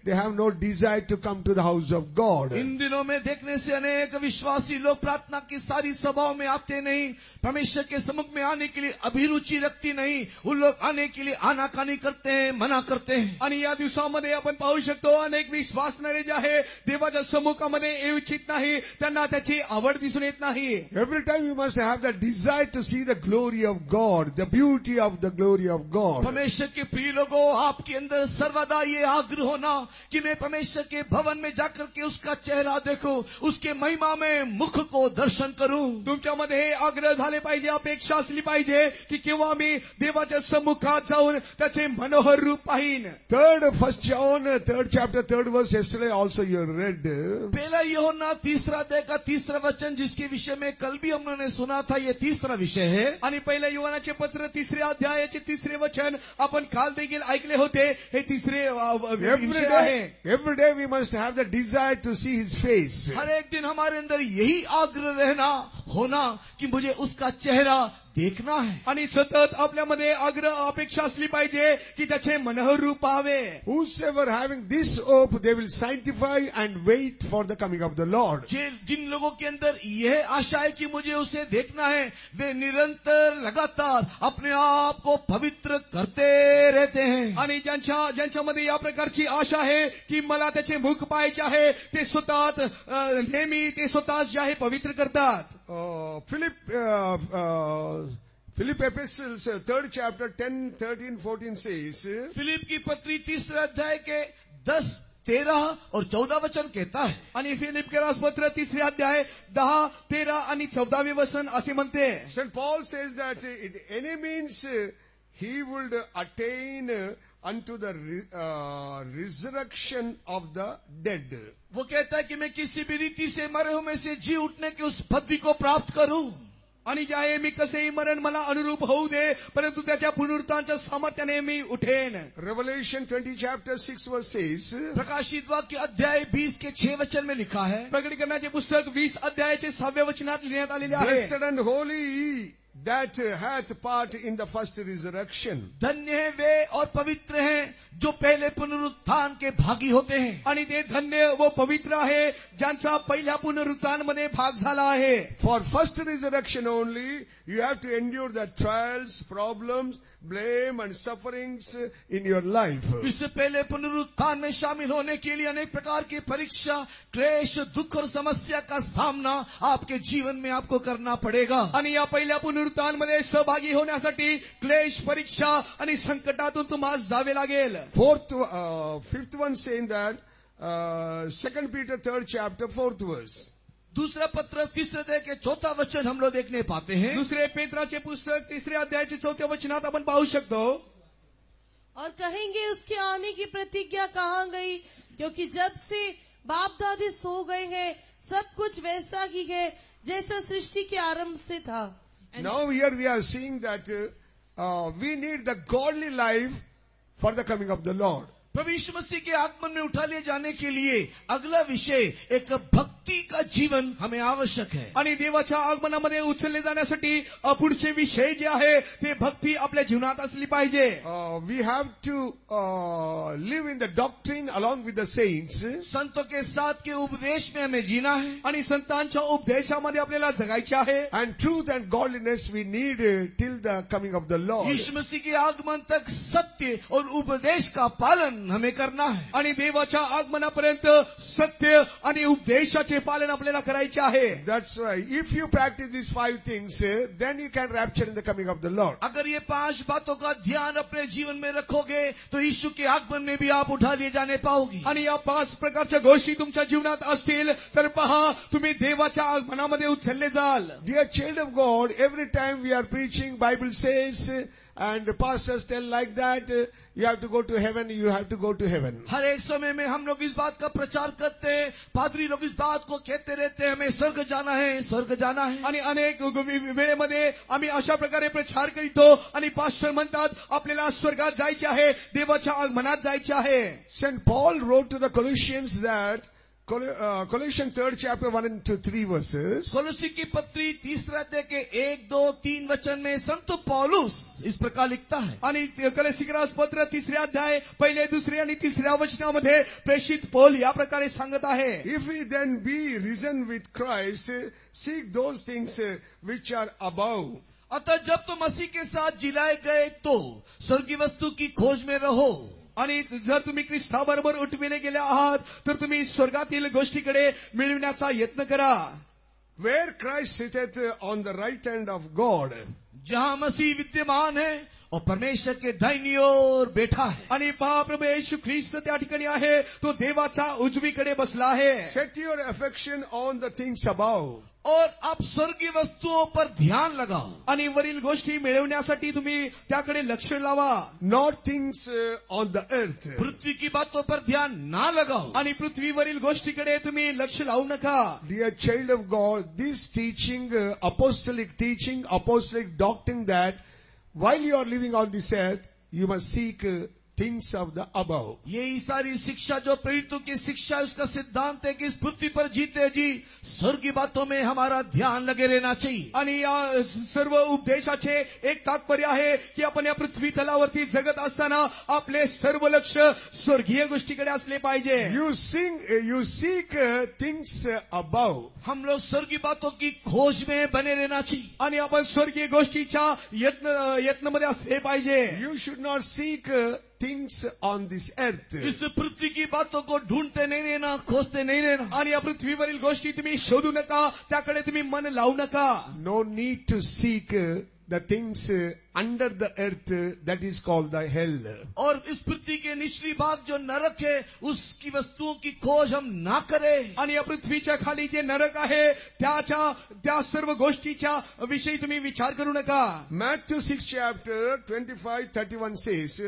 they have no desire to come to the house of God. In दिनों में देखने से अनेक विश्वासी लोग प्रार्थना की सारी सभाओं में आते नहीं, परमेश्वर के सम्मुख में आने के लिए अभिरुचि रखती नहीं. उन लोग आने के लिए आनाकानी करते हैं, मना करते हैं. आणि या दिवसामध्ये आपण पाहू शकतो अनेक विश्वासणारे जे आहे देवाच्या सम्मुखामध्ये येऊ इच्छित नाही, त्यांना त्याची आवड दिसून येत नाही. Every time you must have the desire to see the glory of God, the beauty of the glory of God. परमेश्वर के प्रिय लोगों, आपके अंदर सर्वदा ये आग्रह होना कि मैं परमेश्वर के भवन में जाकर के उसका चेहरा देखूं, उसके महिमा में मुख को दर्शन करूं. तुमच्यामध्ये हे आग्रह झाले पाहिजे, अपेक्षा असली पाहिजे की केव्हा मी देवाच्या सम्मुखात जाऊन त्याचे मनोहर रूप पाहीन. 1 John, 3rd chapter, 3rd verse, yesterday also you read. पहला यूहन्ना 3 अध्याय का 3 वचन, जिसके विषय में कल भी हमने सुना था, ये 3 विषय है. आणि पहिल्या युवानाचे पत्र 3 अध्यायाचे 3 वचन आपण काल देखील ऐकले होते. हे 3 विषय आहे. Every day we must have the desire to see his face. हर एक दिन हमारे अंदर यही आग्रह रहना होना कि मुझे उसका चेहरा देखना है. आणि सतत आपल्यामध्ये आग्रह अपेक्षा असली पाहिजे की त्याचे मनोहर रूप पाहावे. Whosoever having this hope, they will sanctify and wait for the coming of the Lord. जिन लोगों के अंदर यह आशा है कि मुझे उसे देखना है, वे निरंतर लगातार अपने आप को पवित्र करते रहते हैं. आणि ज्यांच्यामध्ये या प्रकारची आशा आहे की मला त्याचे मुख पाहायचे आहे, ते स्वतः नेहमी ते स्वतः जे आहे पवित्र करतात. Philip epistles, 3rd chapter, 10, 13, 14 says, Philip की पत्री 3 अध्याय के 10, 13 और 14 वचन कहता है. आणि फिलिप के रासपत्र 3 अध्याय 10, 13 आणि 14 वचन असे म्हणते. St. Paul says that in any means he would attain unto the resurrection of the dead. वो कहता है कि मैं किसी भी रीति से मरे हुए में से जी उठने की उस पदवी को प्राप्त करूं. आणि जे आहे मी कसेही मरण मला अनुरूप होऊ दे, परंतु त्याच्या पुनरुत्थानाच्या सामर्थ्याने मी उठेन. Revelation 20 chapter 6 verse says, प्रकाशित वाक्य अध्याय 20 के 6 वचन में लिखा है, प्रकटीकरणाचे पुस्तक 20 अध्यायाचे 6व्या वचनात लिहिण्यात आलेले आहे. blessed and holy he that hath part in the first resurrection. धन्य है वे और पवित्र हैं जो पहले पुनरुत्थान के भागी होते हैं. आणि ते धन्य व पवित्र आहे ज्यांचा पहिल्या पुनरुत्थानामध्ये भाग झाला आहे. For first resurrection only, you have to endure the trials, problems, blame and sufferings in your life. इससे पहले पुनरुत्थान में शामिल होने के लिए अनेक प्रकार की परीक्षा, क्लेश, दुख और समस्या का सामना आपके जीवन में आपको करना पड़ेगा. आणि या पहिल्या पुनरुत्थानामध्ये सहभागी होण्यासाठी क्लेश, परीक्षा आणि संकटातून तुम्हाला जावे लागेल. Fifth one saying that, 2 Peter 3rd chapter 4th verse. दूसरा पत्र 3 अध्याय के 4 वचन हम लोग देखने पाते हैं. दुसरे पेत्राचे पुस्तक 3 अध्यायाचे 4 वचनात आपण पाहू शकतो. और कहेंगे उसके आने की प्रतिज्ञा कहाँ गई, क्योंकि जब से बाप दादे सो गए हैं सब कुछ वैसा ही है जैसा सृष्टि के आरंभ से था. Now here we are seeing that we need the godly life for the coming of the Lord. प्रभु यीशु मसीह के आगमन में उठा लिए जाने के लिए अगला विषय एक भक्ति का जीवन हमें आवश्यक है. आणि देवाच्या आगमनामध्ये उचलले जाण्यासाठी पुढचे विषय जे आहे ते भक्ती आपल्या जीवनात असली पाहिजे. We have to live in the doctrine along with the saints. संतों के साथ के उपदेश में हमें जीना है. आणि संतांच्या उपदेशामध्ये आपल्याला जगायचे आहे. And truth and godliness we need till the coming of the Lord. यीशु मसीह के आगमन तक सत्य और उपदेश का पालन हमें करना है. आणि देवाच्या आगमनापर्यंत सत्य आणि उपदेशाचे पालन आपल्याला करायचे आहे. That's right. If you practice these 5 things, then you can rapture in the coming of the Lord. अगर ये 5 बातों का ध्यान अपने जीवन में रखोगे तो यीशु के आगमन में भी आप उठा लिए जाने पाओगे. आणि या 5 प्रकारच्या गोष्टी तुमच्या जीवनात असतील तर पहा तुम्ही देवाच्या आगमनामध्ये उचलले जाल. Dear child of God, every time we are preaching, Bible says, and the pastors tell like that, you have to go to heaven, you have to go to heaven. हर एक समय में हम लोग इस बात का प्रचार करते हैं, पादरी लोग इस बात को कहते रहते हैं, हमें स्वर्ग जाना है, स्वर्ग जाना है. आणि अनेक वेळेमध्ये आम्ही अशा प्रकारे प्रचार करीतो आणि पास्टर म्हणतात आपल्याला स्वर्गात जायचे आहे, देवाच्या आगमनात जायचे आहे. St. Paul wrote to the Colossians that, Colossians 3rd chapter 1 and 3 verses. कोलोसी की पत्री 3 अध्याय के 1, 2, 3 वचन में संत पौलुस इस प्रकार लिखता है. आणि कलसीकरास पत्र 3 अध्याय 1, 2 आणि 3 वचनामध्ये प्रेषित पौल या प्रकारे सांगत आहे. If we then be risen with Christ, seek those things which are above. अतः जब तुम मसीह के साथ जिलाए गए तो स्वर्गीय वस्तु की खोज में रहो. आणि जर तुम्ही ख्रिस्ताबरोबर उठविले गेले आहात तर तुम्ही स्वर्गातील गोष्टीकडे मिळविण्याचा यत्न करा. Where Christ sitteth on the right hand of God. जहां मसीह विद्यमान है और परमेश्वर के दाहिनी ओर बैठा है. आणि पहा प्रभू येशू ख्रिस्त त्या ठिकाणी आहे, तो देवाच्या उजवीकडे बसला आहे. Set your affection on the things above. और आप स्वर्गीय वस्तुओं पर ध्यान लगाओ. आणि वरील गोष्टी मिळवण्यासाठी तुम्ही त्याकडे लक्ष लावा. Not things on the earth. पृथ्वी की बातों पर ध्यान ना लगाओ. आणि पृथ्वीवरील गोष्टीकडे तुम्ही लक्ष लावू नका. Dear child of God, this teaching, apostolic teaching, apostolic doctrine that while you are living on this earth, you must seek things of the above. यही सारी शिक्षा जो प्रेरितों की शिक्षा है उसका सिद्धांत है कि इस पृथ्वी पर जीते जी स्वर्ग की बातों में हमारा ध्यान लगे रहना चाहिए. आणि या सर्व उपदेशाचे एक तात्पर्य आहे की आपण या पृथ्वी तलावरती जगत असताना आपले सर्व लक्ष स्वर्गीय गोष्टीकडे असले पाहिजे. You seek things above. हम लोग स्वर्गीय बातों की खोज में बने रहना चाहिए. आणि आपण स्वर्गीय गोष्टीच्या यत्नमध्ये असले पाहिजे. You should not seek things on this earth. इस पृथ्वी की बातों को ढूंढते नहीं रहना, खोजते नहीं रहना. आणि या पृथ्वीवरील गोष्टी तुम्ही शोधू नका, त्याकडे तुम्ही मन लावू नका. No need to seek the things under the earth that is called the hell. और इस पृथ्वी के निचली भाग जो नरक है उसकी वस्तुओं की खोज हम ना करें. आणि या पृथ्वीच्या खाली जे नरक आहे त्या सर्व गोष्टीच्या विषयी तुम्ही विचार करू नका. Matthew 6 chapter 25-31 says,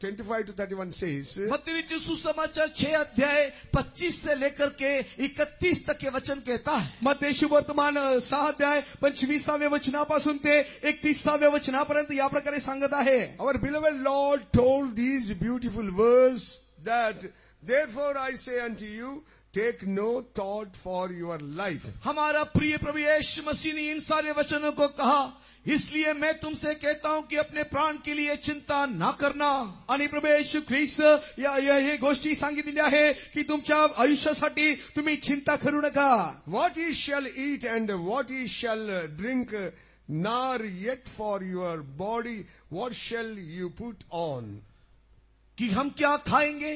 25-31 says, मत्ती सुसमाचार 6 अध्याय 25 से लेकर के 31 तक के वचन कहता है. मत्ती शुभवर्तमान 6 अध्याय 25व्या वचनापासून ते 31व्या वचनापर्यंत या प्रकारे सांगत आहे. our beloved Lord told these beautiful words that, therefore I say unto you, take no thought for your life. हमारा प्रिय प्रभु यीशु मसीह ने इन सारे वचनों को कहा, इसलिए मैं तुमसे कहता हूं कि अपने प्राण के लिए चिंता ना करना. आणि प्रभू येशू ख्रिस्त हे गोष्टी सांगितलेल्या आहे की तुमच्या आयुष्यासाठी तुम्ही चिंता करू नका. What ye shall eat and what ye shall drink, nor yet for your body what shall you put on. कि हम क्या खाएंगे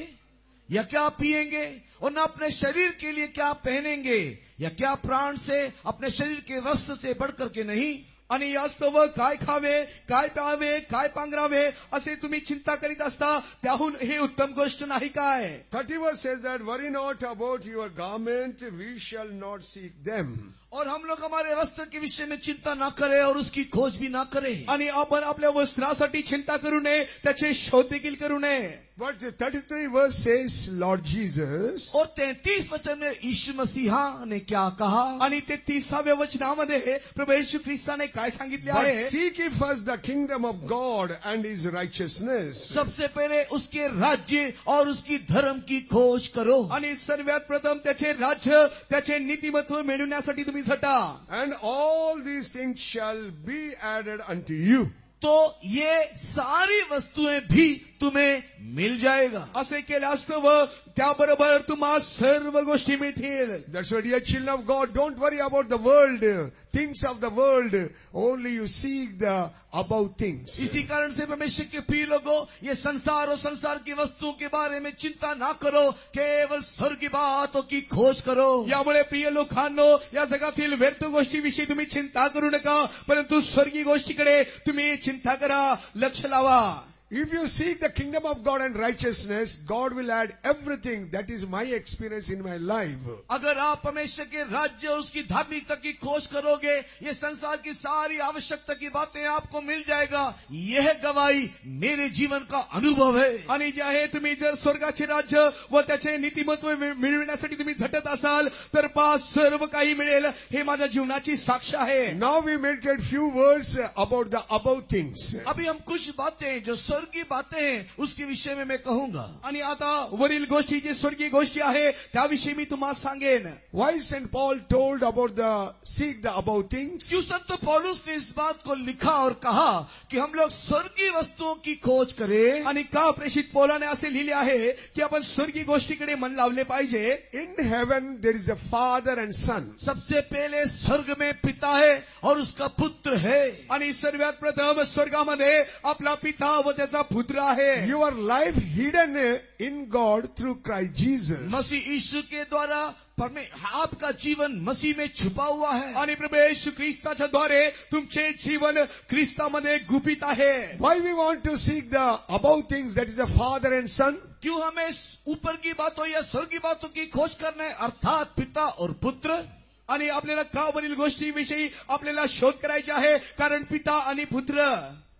या क्या पिएंगे और न अपने शरीर के लिए क्या पहनेंगे या क्या प्राण से अपने शरीर के वस्त्र से बढ़कर के नहीं. आणि यास्तव काय खावे, काय प्यावे, काय पांघरावे असे तुम्ही चिंता करीत असता त्याहून हे उत्तम गोष्ट नाही काय. 30 verse says that, worry not about your garment, we shall not seek them. और हम लोग हमारे वस्त्र के विषय में चिंता ना करें और उसकी खोज भी ना करें. आणि आपण आपल्या वस्त्रासाठी चिंता करू नये, त्याचे शोध देखील करू नये. But 33 verse says, Lord Jesus, और 33 वचन में यीशु मसीहा ने क्या कहा. आणि ते 30व्या वचनामध्ये प्रभू येशू ख्रिस्ताने काय सांगितले but आहे. seek ye first the kingdom of God and his righteousness. सबसे पहले उसके राज्य और उसकी धर्म की खोज करो. आणि सर्वात प्रथम त्याचे राज्य, त्याचे नीतिमत्व मिळवण्यासाठी तुम्ही झटा. And all these things shall be added unto you. तो ये सारी वस्तुएं भी तुम्हें मिल जाएगा. असे केल्यास्तव त्याबरोबर तुम्हा सर्व गोष्टी मिळतील. That's why, dear children of God, don't worry about the world, things of the world. Only you seek the above things. इसी कारण से परमेश्वर के प्रिय लोगों, ये संसार और संसार की वस्तुओं के बारे में चिंता ना करो, केवल स्वर्ग की बातों की खोज करो. यामुळे प्रिय लोकांनो, या जगातील व्यर्थ गोष्टीविषयी तुम्ही चिंता करू नका, परंतु स्वर्गीय गोष्टीकडे तुम्ही चिंता करा, लक्ष लावा. If you seek the kingdom of God and righteousness, God will add everything. That is my experience in my life. अगर आप परमेश्वर के राज्य और उसकी धार्मिकता की खोज करोगे, ये संसार की सारी आवश्यकता की बातें आपको मिल जाएगा. यह गवाही मेरे जीवन का अनुभव है. आणि जे आहे तुम्ही जर स्वर्गाचे राज्य व त्याचे नीतिमत्व मिळविण्यासाठी तुम्ही झटत असाल तर सर्व काही मिळेल, हे माझ्या जीवनाची साक्ष आहे. Now we meditate few words about the above things. अभी हम कुछ बातें जो स्वर्ग की बातें हैं उसके विषय में मैं कहूंगा. आणि आता वरील गोष्टी जे स्वर्गीय गोष्टी आहे त्याविषयी मी तुम्हाला सांगेन. Why St. Paul told about the seek the above things? क्यों संत पौलुस ने इस बात को लिखा और कहा कि हम लोग स्वर्गीय वस्तुओं की खोज करें. आणि का प्रेषित पौलाने असे लिहिले आहे की आपण स्वर्गीय गोष्टीकडे मन लावले पाहिजे. In heaven there is a father and son. सबसे पहले स्वर्ग में पिता है और उसका पुत्र है. आणि सर्वात प्रथम स्वर्गामध्ये आपला पिता व त्याचा पुत्र आहे. Your life hidden in God through Christ Jesus. मसीह यीशु के द्वारा आपका जीवन मसीह में छुपा हुआ है. आणि प्रभू येशू ख्रिस्ताच्या द्वारे तुमचे जीवन ख्रिस्तामध्ये गुपित आहे. Why we want to seek the above things, that is the father and son? क्यों हमें ऊपर की बातों या स्वर्ग की बातों की खोज करना है, अर्थात पिता और पुत्र. आणि आपल्याला का वरील गोष्टीविषयी आपल्याला शोध करायचा आहे, कारण पिता आणि पुत्र.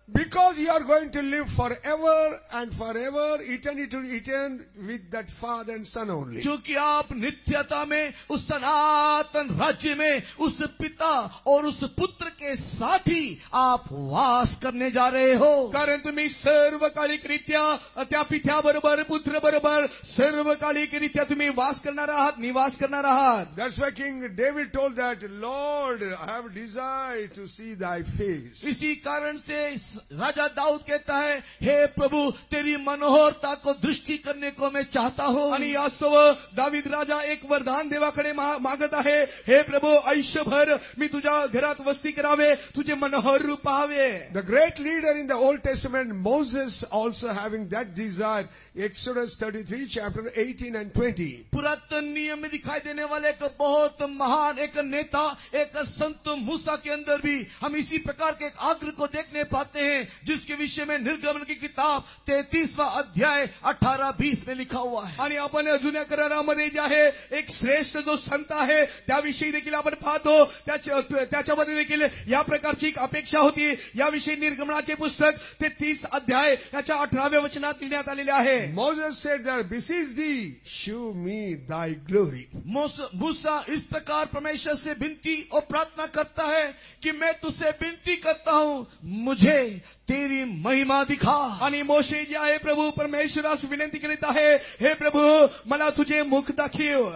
Because you are going to live forever and forever, eternity to eternity with that father and son only. क्योंकि आप नित्यता में उस सनातन राज्य में उस पिता और उस पुत्र के साथ ही आप वास करने जा रहे हो. कारण तुम्ही सर्वकालिकरित्या त्या पित्याबरोबर पुत्राबरोबर सर्वकालिकरित्या तुम्ही वास करणार आहात, निवास करणार आहात. That's why King David told that, Lord, I have desired to see thy face. इसी कारण से राजा दाऊद कहता है, हे प्रभु तेरी मनोहरता को दृष्टि करने को मैं चाहता हूं. आणि वास्तव दावीद राजा एक वरदान देवाकडे मागत आहे, हे प्रभु आयुष्यभर मी तुझ्या घरात वस्ती करावे, तुझे मनोहर रूप पाहावे. The great leader in the Old Testament, Moses, also having that desire. Exodus 33 3 chapter 18 and 20. पुरातन नियम में दिखाई देने वाले एक बहुत महान एक नेता, एक संत मूसा के अंदर भी हम इसी प्रकार के एक आग्रह को देखने पाते हैं, जिसके विषय में निर्गमन की किताब 33वां अध्याय 18-20 में लिखा हुआ है. आणि आपण जुन्या करारामध्ये जे आहे एक श्रेष्ठ जो संत आहे त्याविषयी देखील आपण पाहतो. त्याच्यामध्ये देखील या प्रकारची एक अपेक्षा होती. याविषयी निर्गमनाचे पुस्तक 33 अध्याय याच्या 18व्या वचनात लिहिण्यात आलेले आहे. Moses said that, beseech thee, show me thy glory. मूसा इस प्रकार परमेश्वर से विनती और प्रार्थना करता है कि मैं तुझसे विनती करता हूँ, मुझे तेरी महिमा दिखा. आणि मोशे जे आहे प्रभू परमेश्वरास विनंती करीत आहे, हे प्रभू मला तुझे मुख दाखव.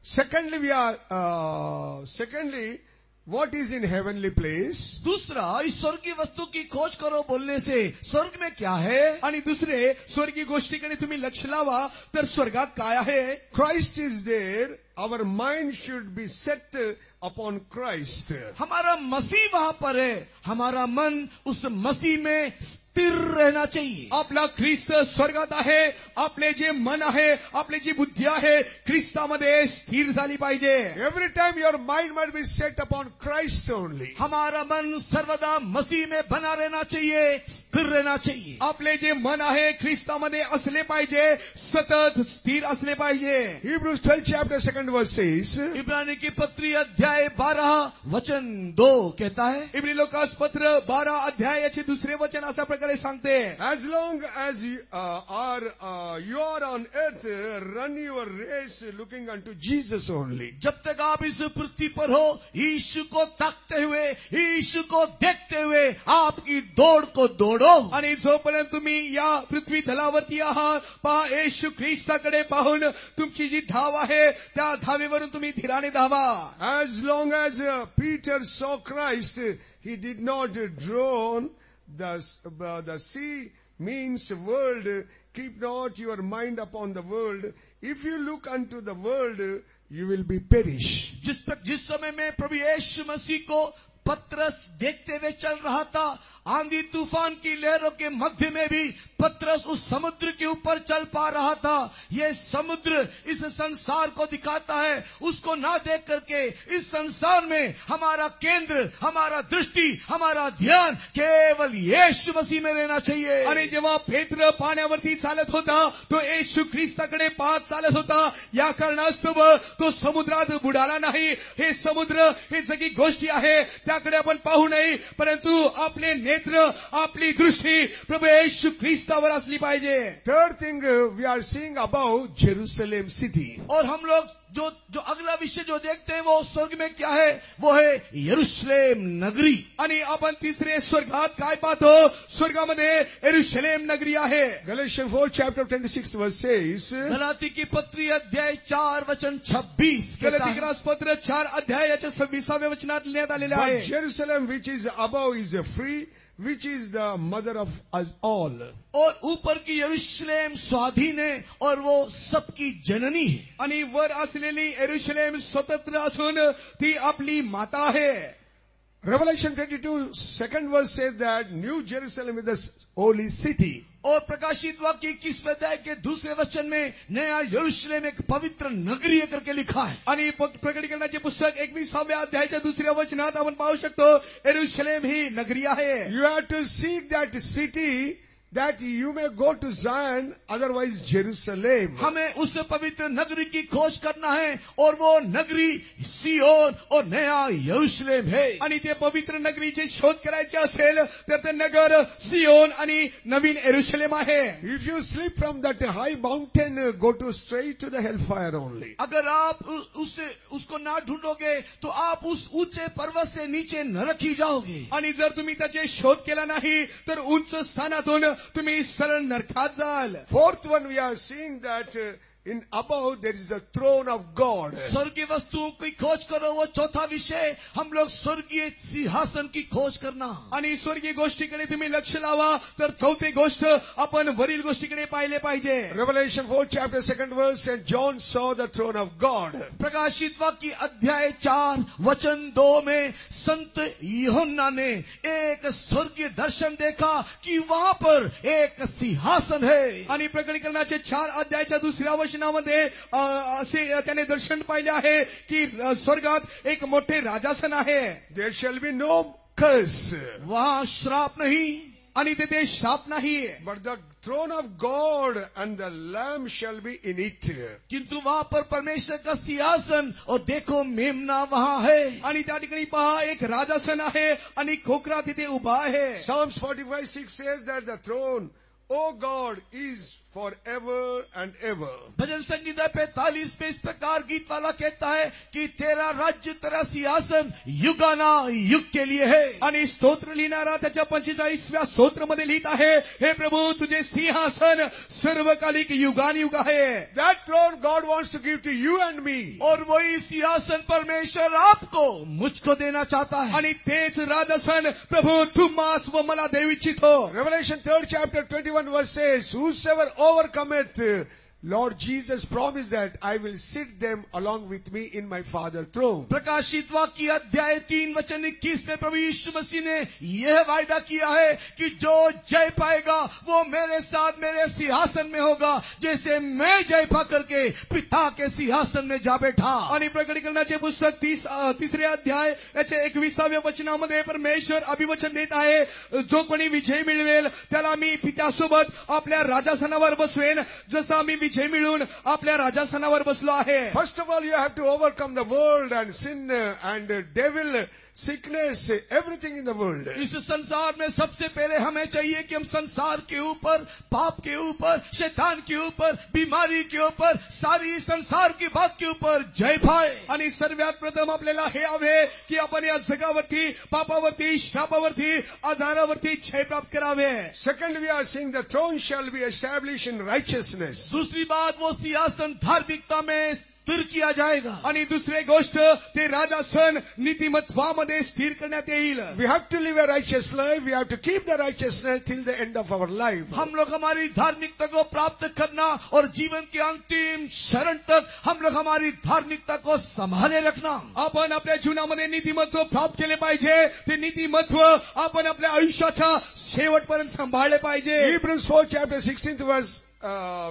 Secondly, what is in heavenly place? दूसरा, इस स्वर्गीय वस्तु की खोज करो बोलने से स्वर्ग में क्या है. आणि दुसरे, स्वर्गीय गोष्टीकडे तुम्ही लक्ष लावा तर स्वर्गात काय आहे. Christ is there. Our mind should be set upon Christ. हमारा मसीह वहां पर है, हमारा मन उस मसीह में स्थिर रहना चाहिए. आपला ख्रिस्त स्वर्गात आहे, आपले जे मन आहे, आपली जी बुद्धी आहे ख्रिस्तामध्ये स्थिर झाली पाहिजे. Every time your mind must be set upon Christ only. हमारा मन सर्वदा मसीह में बना रहना चाहिए, स्थिर रहना चाहिए. आपले जे मन आहे ख्रिस्तामध्ये असले पाहिजे, सतत स्थिर असले पाहिजे. Hebrews 12 chapter 2nd verse says, इब्रानी की पत्री अध्याय 12 वचन 2 कहता है. इब्री लोकास पत्र 12 अध्याय याचे दुसरे वचन अशा प्रकारे सांगते. as long as you are on earth, run your race looking unto Jesus only. जब तक आप इस पृथ्वी पर हो, यीशु को ताकते हुए, यीशु को देखते हुए आपकी दौड़ को दौड़ो. आणि जोपर्यंत तुम्ही या पृथ्वी तलावरती आहात, पहा येशू ख्रिस्ताकडे पाहून तुमची जी धाव आहे त्या धावेवरून तुम्ही धीराने धावा. As long as Peter saw Christ, he did not drown. The sea means world. Keep not your mind upon the world. If you look unto the world, you will be perish. जिस समय में प्रभु यीशु मसीह को पतरस देखते हुए चल रहा था, आंधी तूफान की लहरों के मध्य में भी पतरस उस समुद्र के ऊपर चल पा रहा था. यह समुद्र इस संसार को दिखाता है. उसको ना देख करके इस संसार में हमारा केंद्र, हमारा दृष्टि, हमारा ध्यान केवल यीशु मसीह में रहना चाहिए. आणि जेव्हा पेत्र पाण्यावरती चालत होता, तो येशू ख्रिस्ताकडे पाहत चालत होता. या कारणास्तव तो समुद्रात बुडाला नाही. हे समुद्र हे सगळी गोष्टी आहे त्याकडे आपण पाहू नये, परंतु आपले नेत्र, आपली दृष्टी प्रभू येशू ख्रिस्तावर असली पाहिजे. Third thing we are seeing about Jerusalem city. और हम लोग जो अगला विषय जो देखते हैं वो स्वर्ग में क्या है, वो है यरूशलेम नगरी. आणि आपण तिसरे स्वर्गात काय पाहतो, स्वर्गामध्ये यरूशलेम नगरी आहे. Galatians 4 chapter 26 verse says, Galati की पत्री अध्याय 4 वचन 26 कहता है. गलाती पत्र 4 अध्याय याच्या 26व्या वचनात लिहिण्यात आलेले आहे. but Jerusalem which is above is free, which is the mother of us all. और ऊपर की यरूशलेम स्वाधीन है और वो सबकी जननी है. आणि वर असलेली यरूशलेम स्वतंत्र असून ती आपली माता आहे. Revelation 22 2nd verse says that New Jerusalem is the holy city. और प्रकाशित वाक्य 21वें अध्याय के दूसरे वचन में नया यरूशलेम एक पवित्र नगरी है करके लिखा है. आणि प्रकटीकरणाचे पुस्तक 21व्या अध्यायाच्या दुसऱ्या वचनात आपण पाहू शकतो यरूशलेम ही नगरी आहे. You have to seek that city that you may go to Zion, otherwise Jerusalem. हमें उस पवित्र नगरी की खोज करना है और वो नगरी सियोन और नया यरूशलेम है. आणि ते पवित्र नगरीचे शोध करायचे असेल तर ते नगर सियोन आणि नवीन यरूशलेम आहे. If you slip from that high mountain, go to straight to the hellfire only. अगर आप उसको ना ढूंढोगे तो आप उस ऊंचे पर्वत से नीचे नरक ही जाओगे. आणि जर तुम्ही त्याचे शोध केला नाही तर उंच स्थानातून तुम्ही सरळ नरकात जाल. Fourth one, we are seeing that in above there is the throne of God. स्वर्गीय वस्तुओं की खोज करो, वो चौथा विषय. हम लोग स्वर्गीय सिंहासन की खोज करना. आणि स्वर्गीय गोष्टीकडे तुम्ही लक्ष लावा, तर चौथी गोष्ट आपण वरील गोष्टीकडे पाहिले पाहिजे. Revelation 4 chapter 2nd verse, and John saw the throne of God. प्रकाशित वाक्य अध्याय 4 वचन 2 में संत यूहन्ना ने एक स्वर्गीय दर्शन देखा कि वहां पर एक सिंहासन है. आणि प्रकटीकरणाचे 4 अध्यायाच्या दुसऱ्या वचनामध्ये असे त्याने दर्शन पाहिले आहे की स्वर्गात एक मोठे राजासन आहे. There shall be no curse, वहां श्राप नहीं, आणि तेथे शाप नाही, but the throne of God and the Lamb shall be in it. किंतु वहां पर परमेश्वर का सिंहासन और देखो मेमना वहां है. आणि त्या ठिकाणी पहा एक राजासन आहे आणि खोकरा तिथे उभा आहे. Psalms 45:6 says that the throne, O God, is forever and ever. भजन संगीता 45 में इस प्रकार गीत वाला कहता है कि तेरा राज्य तेरा सिंहासन युगाना युग के लिए है. आणि स्तोत्र लिहिणारा त्याच्या 45व्या स्तोत्रमध्ये लिहित आहे, हे प्रभू तुझे सिंहासन सर्वकालिक युगानुयुग आहे. That throne God wants to give to you and me. और वही सिंहासन परमेश्वर आपको मुझको देना चाहता है. आणि तेच राजासन प्रभू तुम्हास व मला देऊ इच्छितो. Revelation 3rd chapter 21 verse says, whosoever overcometh, Lord Jesus promised that I will sit them along with me in my Father's throne. प्रकाशित वाक्य अध्याय 3 वचन 21 में प्रभु यीशु मसीह ने यह वायदा किया है कि जो जय पाएगा वो मेरे साथ मेरे सिंहासन में होगा, जैसे मैं जय पा करके पिता के सिंहासन में जा बैठा. आणि प्रकटीकरणाचे पुस्तक 3रे अध्याय याच्या 21व्या वचनामध्ये परमेश्वर अभिवचन देत आहे, जो कोणी विजय मिळवेल त्याला मी पित्यासोबत आपल्या राजासनावर बसवेन, जसा मी विजय मिळून आपल्या राजासनावर बसलो आहे. First of all, you have to overcome the world and sin and devil, sickness, everything in the world. इस संसार में सबसे पहले हमें चाहिए कि हम संसार के ऊपर, पाप के ऊपर, शैतान के ऊपर, बीमारी के ऊपर, सारी संसार की बात के ऊपर जय पाए. आणि सर्वात प्रथम आपल्याला हे हवे की आपण या जगावरती, पापावरती, श्रापावरती, आजारावरती जय प्राप्त करावे. Second, we are seeing the throne shall be established in righteousness. दूसरी बात, वो सिंहासन धार्मिकता में स्थिर किया जाएगा. आणि दुसरी गोष्ट, ते राजासन नीतिमत्वामध्ये स्थिर करण्यात येईल. We have to live a righteous life. We have to keep the righteousness till the end of our life. हम लोग हमारी धार्मिकता को प्राप्त करना और जीवन के अंतिम क्षण तक हम लोग हमारी धार्मिकता को संभाले रखना. आपण आपल्या जीवनामध्ये नीतिमत्व प्राप्त केले पाहिजे. ते नीतिमत्व आपण आपल्या आयुष्याच्या शेवटपर्यंत सांभाळले पाहिजे. Hebrews 4 chapter 16th verse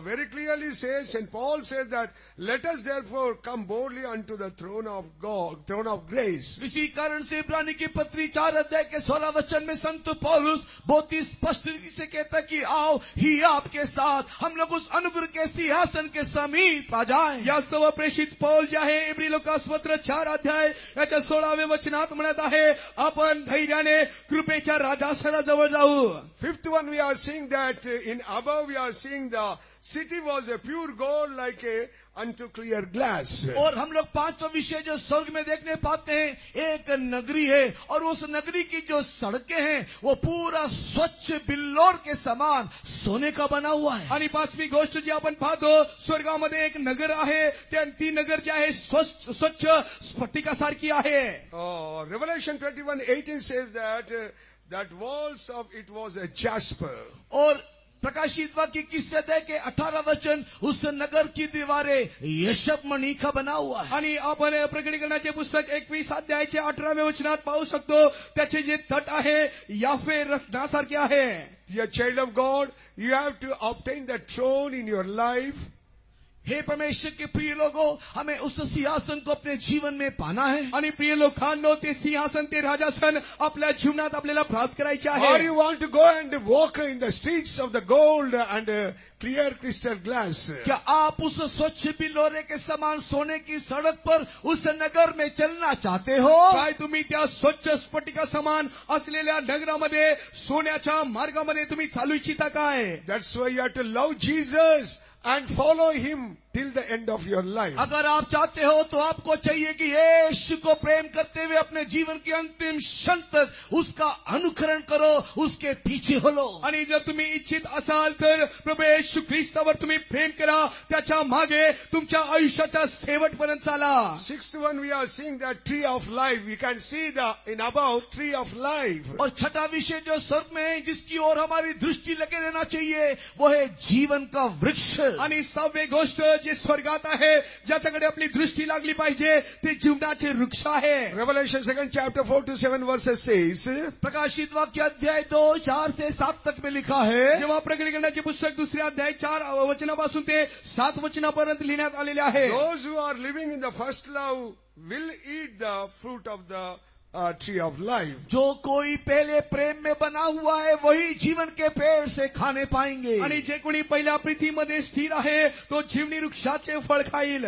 very clearly says, and Paul says that, let us therefore come boldly unto the throne of God, throne of grace. इसी कारण से इब्रानी की पत्री 4 अध्याय के 16 वचन में संत पौलुस बहुत ही स्पष्ट रीति से कहता कि आओ ही आपके साथ हम लोग उस अनुग्रह के सिंहासन के समीप आ जाएं. यास्तव प्रेषित पौल जे आहे इब्री लोकासपत्र 4 अध्याय याच्या 16व्या वचनात म्हणत आहे, आपण धैर्याने कृपेच्या राजासनाजवळ जाऊ. Fifth one, we are seeing that in above we are seeing the city was a pure gold like a unto clear glass. और हम लोग 5वां विषय जो स्वर्ग में देखने पाते हैं, एक नगरी है और उस नगरी की जो सड़कें हैं वो पूरा स्वच्छ बिल्लोर के समान सोने का बना हुआ है. आणि 5वी गोष्ट जी आपण पाहतो, स्वर्गामध्ये एक नगर आहे, ती नगर जी आहे स्वच्छ स्फटिकासारखी आहे. Revelation 21:18 says that that walls of it was a jasper. और प्रकाशित वाक्य 21 अध्याय के 18 वचन, उस नगर की दीवारें यशब मणि का बना हुआ है. आणि आपण प्रकटीकरणाचे पुस्तक 21 अध्यायाचे 18व्या वचनात पाहू शकतो, त्याचे जे तट आहे याफे रत्नासारखे आहे. Dear child of God, you have to obtain the throne in your life. हे परमेश्वर के प्रिय लोगों, हमें उस सिंहासन को अपने जीवन में पाना है. आणि प्रिय लोकांनो, ते सिंहासन, ते राजासन आपल्या जीवनात आपल्याला प्राप्त करायचे Or आहे. you want to go and walk in the streets of the gold and clear crystal glass. क्या आप उस स्वच्छ बिल्लोरे के समान सोने की सड़क पर उस नगर में चलना चाहते हो? काय तुम्ही त्या स्वच्छ स्फटिका समान असलेल्या नगरामध्ये, सोन्याच्या मार्गामध्ये तुम्ही चालू इच्छिता काय? That's why you have to love Jesus and follow him till the end of your life. अगर आप चाहते हो तो आपको चाहिए कि यीशु को प्रेम करते हुए अपने जीवन के अंतिम क्षण तक उसका अनुकरण करो, उसके पीछे हो लो. आणि जर तुम्ही इच्छित असाल तर प्रभू येशू ख्रिस्तावर तुम्ही प्रेम करा, त्याच्या मागे तुमच्या आयुष्याच्या शेवटपर्यंत चाला. Sixth one, we are seeing that tree of life. We can see the in about tree of life. और छठा विषय जो स्वर्ग में है, जिसकी ओर हमारी दृष्टि लगे रहना चाहिए, वो है जीवन का वृक्ष. आणि 6वी गोष्ट जे स्वर्गात आहे, ज्याच्याकडे आपली दृष्टी लागली पाहिजे, ते जीवनाचे वृक्ष आहे. Revelation 2nd chapter 4 to 7 verses says, प्रकाशित वाक्य अध्याय 2 4 से 7 तक में लिखा है. जेव्हा प्रकटीकरणाचे पुस्तक 2 अध्याय 4 वचनापासून ते 7 वचनापर्यंत लिहिण्यात आलेले आहे. those who are living in the first love will eat the fruit of the tree of life. जो कोई पहले प्रेम में बना हुआ है वही जीवन के पेड़ से खाने पाएंगे. आणि जे कोणी पहिल्या प्रीतीमध्ये स्थिर आहे तो जीवनी वृक्षाचे फळ खाईल.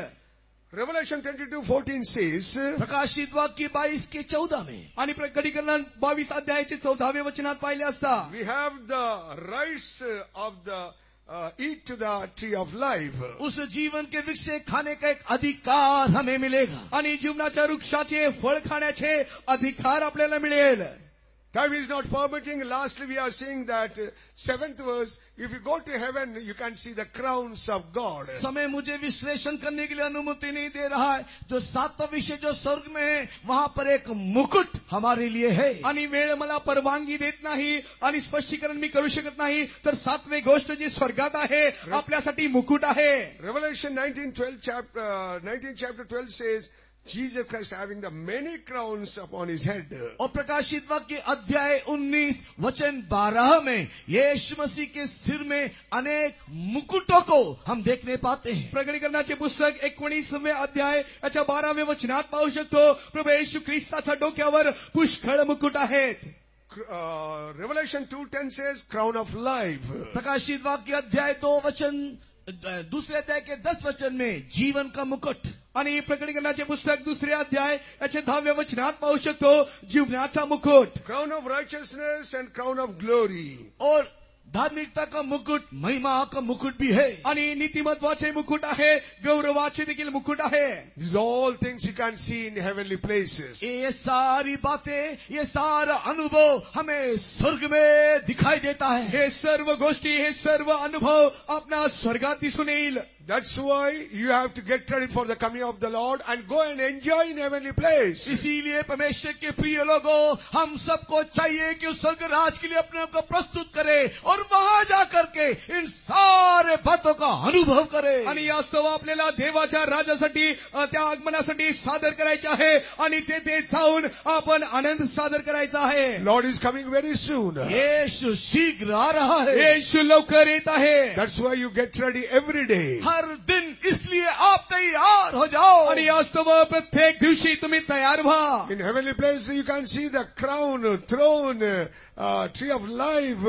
Revelation 22:14 says, प्रकाशित वाक्य 22 के 14 में. आणि प्रकटीकरण 22 अध्यायाचे 14वे वचनात पाहिले असता we have the rights of the eat to the tree of life. उस जीवन के वृक्ष से खाने का एक अधिकार हमें मिलेगा. आणि जीवनाच्या वृक्षाचे फळ खाण्याचे अधिकार आपल्याला मिळेल. Time is not permitting. Lastly, we are seeing that 7th verse, if you go to heaven, you can see the crowns of God. समय मुझे विश्लेषण करने के लिए अनुमति नहीं दे रहा है. जो 7वां विषय जो स्वर्ग में है, वहां पर एक मुकुट हमारे लिए है. आणि वेळ मला परवानगी देत नाही आणि स्पष्टीकरण मी करू शकत नाही, तर 7वी गोष्ट जी स्वर्गात आहे आपल्यासाठी मुकुट आहे. Revelation 19 chapter 12 says, Jesus Christ having the many crowns upon his head. और प्रकाशित वाक्य अध्याय 19 वचन 12 में यीशु मसीह के सिर में अनेक मुकुटों को हम देखने पाते हैं. प्रकटीकरणाचे पुस्तक 19वे अध्याय याच्या 12वे वचनात पाहू शकतो प्रभू येशू ख्रिस्ताच्या डोक्यावर पुष्कळ मुकुट आहेत. Revelation 2:10 says, crown of life. प्रकाशित वाक्य अध्याय 2 वचन दूसरे अध्याय के 10 वचन में जीवन का मुकुट. आणि प्रकटीकरणाचे पुस्तक 2 अध्याय याचे 10व्या वचनात पाहू शकतो जीवनाचा मुकुट. Crown of righteousness and crown of glory. और धार्मिकता का मुकुट, महिमा का मुकुट भी है. आणि नीतिमत्वाचे मुकुट आहे, गौरवाचे देखील मुकुट आहे. These all things you can see in heavenly places. ये सारी बातें, ये सारा अनुभव हमें स्वर्ग में दिखाई देता है. हे सर्व गोष्टी, हे सर्व अनुभव आपल्या स्वर्गात दिसून येईल. That's why you have to get ready for the coming of the Lord and go and enjoy in heavenly place. इसीलिए परमेश्वर के प्रिय लोगों, हम सबको चाहिए कि उस स्वर्ग राज के लिए अपने आप को प्रस्तुत करें और वहां जाकर के इन सारे बातों का अनुभव करें. आणि यास्तव आपल्याला देवाच्या राजासाठी त्या आगमनासाठी सादर करायचे आहे आणि तेथे जाऊन आपण आनंद सादर करायचा आहे. Lord is coming very soon. यीशु शीघ्र आ रहा है. येशू लवकर येत आहे. That's why you get ready every day. हर दिन इसलिए आप तैयार हो जाओ. आणि यास्तव प्रत्येक दिवशी तुम्ही तयार व्हा. In heavenly place you can see the crown, throne, tree of life,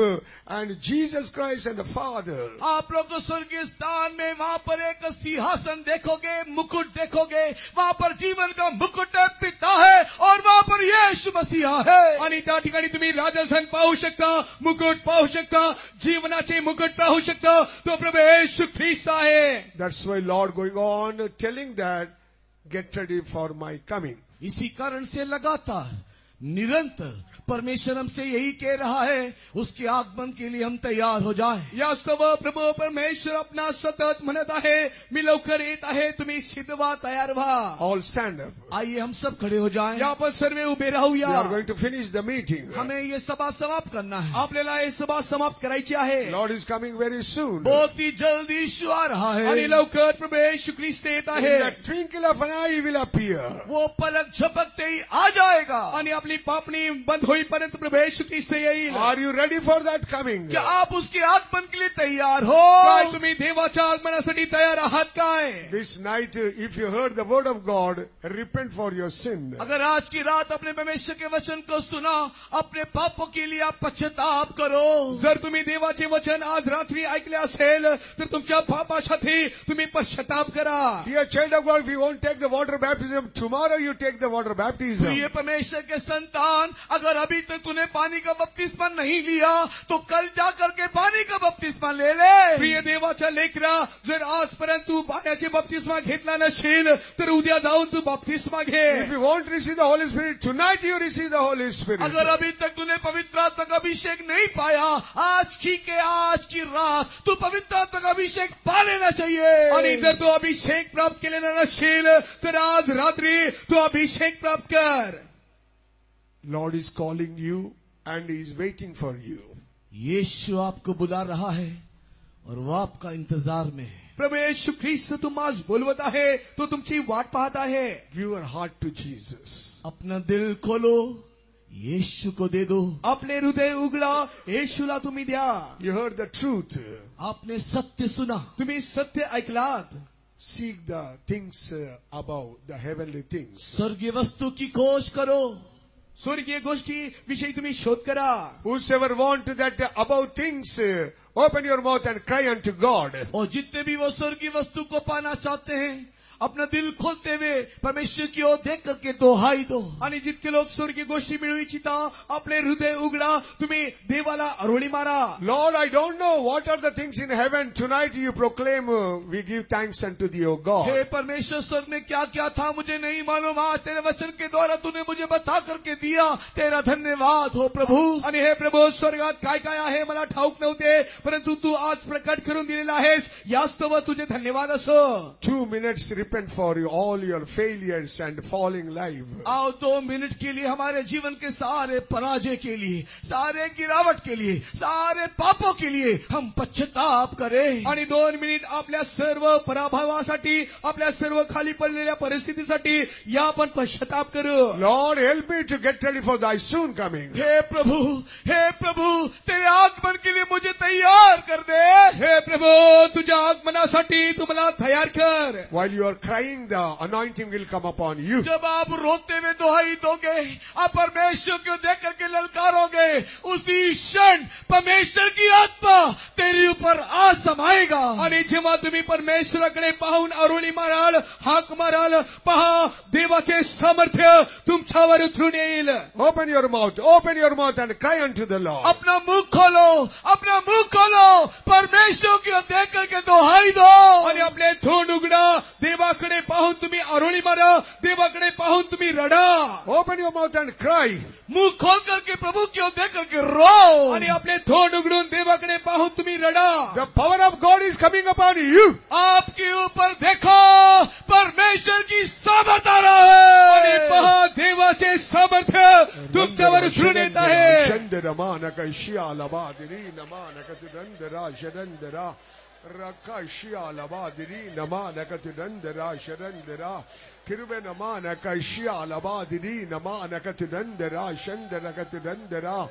and Jesus Christ and the Father. आप लोग स्वर्गीय स्थान में वहां पर एक सिंहासन देखोगे, मुकुट देखोगे. वहां पर जीवन का मुकुट है, पिता है, और वहां पर यीशु मसीहा है. आणि त्या ठिकाणी तुम्ही राजस्थान पाहू शकता, मुकुट पाहू शकता, जीवनाचे मुकुट पाहू शकता. तो प्रभू येशू ख्रिस्त आहे. That's why Lord going on telling that, get ready for my coming. इसी कारण से लगातार निरंतर परमेश्वर हमसे यही कह रहा है, उसके आगमन के लिए हम तैयार हो जाएं. यास्तव प्रभू परमेश्वर अपना सतत म्हणत आहे, मी लवकर येत आहे, तुम्ही सिद्ध व्हा, तयार व्हा. All stand up. आइए हम सब खड़े हो जाएं. या आपण सर्व उभे We राहूया. are going to finish the meeting. हमें ये सभा समाप्त करना है. आपल्याला हे सभा समाप्त करायची आहे. Lord is coming very soon. बहुत ही जल्द यीशु आ रहा आणि है. लवकर प्रभू येशू ख्रिस्त येत In आहे. the twinkle of an eye he will appear. वो पलक झपकते ही आ जाएगा. आणि आपली पापणी बंद होईपर्यंत प्रभू येशू ख्रिस्त येईल. Are you ready for that coming? क्या आप उसके आगमन के लिए तैयार काय हो? तुम्ही देवाच्या आगमनासाठी तयार आहात काय? This night, if you heard the word of God, repent for your sin. अगर आज की रात अपने परमेश्वर के वचन को सुना, अपने पापों के लिए आप पश्चाताप करो. जर तुम्ही देवाचे वचन आज रात्री ऐकले असेल तर तुमच्या पापासाठी तुम्ही पश्चाताप करा. Dear child of God, if you won't take the water baptism, tomorrow you take the water baptism. प्रिय परमेश्वर के संतान, अगर अभी तक तूने पाणी का बपतिस्मा नहीं लिया तो कल जा करके पाणी का बपतिस्मा ले ले. प्रिय देवाच्या लेकरा, जर आजपर्यंत तू पाण्याचे बपतिस्मा घेतला नसेल तर उद्या जाऊन तू बपतिस्मा घे. If you won't receive the Holy Spirit, tonight you receive the Holy Spirit. अगर अभी तक तूने पवित्र आत्मा का अभिषेक नहीं पाया, आज की रात तू पवित्र आत्मा का अभिषेक पा लेना चाहिए. आणि जर तू अभिषेक प्राप्त केलेला नसेल तर आज रात्री तू अभिषेक प्राप्त कर. Lord is calling you and He is waiting for you. यीशु आपको बुला रहा है और वो आपका इंतजार में है. प्रभू येशू ख्रिस्त तुम्हास बोलवत आहे, तो तुमची वाट पाहत आहे. Give your heart to Jesus. अपना दिल खोलो, यीशु को दे दो. आपले हृदय उघडा, येशूला तुम्ही द्या. You heard the truth. आपने सत्य सुना, तुम्ही सत्य ऐकलात. Seek the things above, the heavenly things. स्वर्गीय वस्तु की खोज करो. स्वर्गीय गोष्टी विषयी तुम्ही शोध करा. Whosoever want that above things, open your mouth and cry unto God. और जितने भी वो स्वर्गीय वस्तु को पाना चाहते हैं, अपना दिल खोलते हुए परमेश्वर की ओर देख करके दोहाई दो. आणि जितके लोक स्वर्गीय गोष्टी मिळवू इच्छिता, आपले हृदय उघडा, तुम्ही देवाला आरोळी मारा. Lord, I don't know what are the things in heaven. Tonight you proclaim, we give thanks unto thee, O God. हे परमेश्वर, स्वर्ग में क्या क्या था मुझे नहीं मालूम, आज तेरे वचन के द्वारा तूने मुझे बता करके दिया. तेरा धन्यवाद हो प्रभु. आणि हे प्रभू, स्वर्गात काय काय आहे मला ठाऊक नव्हते, परंतु तू आज प्रकट करून दिलेला आहेस, यास्तव तुझे धन्यवाद असो. 2 minutes repent for all your failures and falling life. आओ 2 मिनट के लिए हमारे जीवन के सारे पराजय के लिए, सारे गिरावट के लिए, सारे पापों के लिए हम पश्चाताप करें. आणि 2 मिनिट आपल्या सर्व पराभवासाठी, आपल्या सर्व खाली पडलेल्या परिस्थितीसाठी या आपण पश्चाताप करू. Lord, help me to get ready for thy soon coming. हे प्रभु, तेरे आगमन के लिए मुझे तैयार कर दे. हे प्रभू, तुझ्या आगमनासाठी तू मला तयार कर. While you are crying, the anointing will come upon you. जब आप रोते हुए दुहाई दोगे, आप परमेश्वर को देख करके ललकारोगे, उसी क्षण परमेश्वर की आत्मा तेरे ऊपर आ समाएगा. आणि जेव्हा तुम्ही परमेश्वराकडे पाहून आरोळी माराल, हाक माराल, पहा देवाचे सामर्थ्य तुमच्यावर उतरून येईल. Open your mouth and cry unto the Lord. अपना मुंह खोलो, परमेश्वर की ओर देख करके दुहाई दो. आणि आपले तोंड उघडा, देवाकडे पाहून तुम्ही आरोळी मारा, देवाकडे पाहून तुम्ही रडा. Open your mouth and cry. मुंह खोल करके प्रभु की ओर देख करके रो. आणि आपले तोंड उघडून देवाकडे पाहून तुम्ही रडा. The power of God is coming upon you. आपके ऊपर देखो, परमेश्वर की सामर्थ आ रहा आणि है. पहा देवाचे सामर्थ्य तुमच्यावर उतरून येत आहे. Shandaramana Shialabadiri Namanakatudandara Shadandara Rakashialabadiri Namanakatudandara Shadandara Kiruben Namanakashialabadiri Namanakatudandara Shandarakatudandara.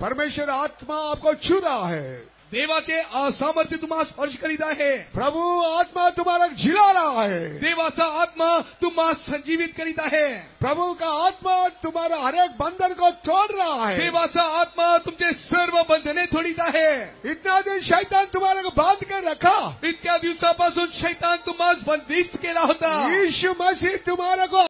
परमेश्वर आत्मा आपको छू रहा है. देवाचे सामर्थ्य तुम्हाला स्पर्श करीत आहे. प्रभु आत्मा तुम्हाला झिला रहा है. देवाचा आत्मा तुम्हाला संजीवित करीत आहे. प्रभु का आत्मा तुम्हारा हर एक बंधन को तोड़ रहा है. देवाचा आत्मा तुमचे सर्व बंधने तोडीत आहे. इतना दिन शैतान तुम्हारा को बांध के रखा. इतक्या दिवसापासून शैतान तुम्हाला बंदिस्त केला होता. यीशु मसीह तुम्हारा को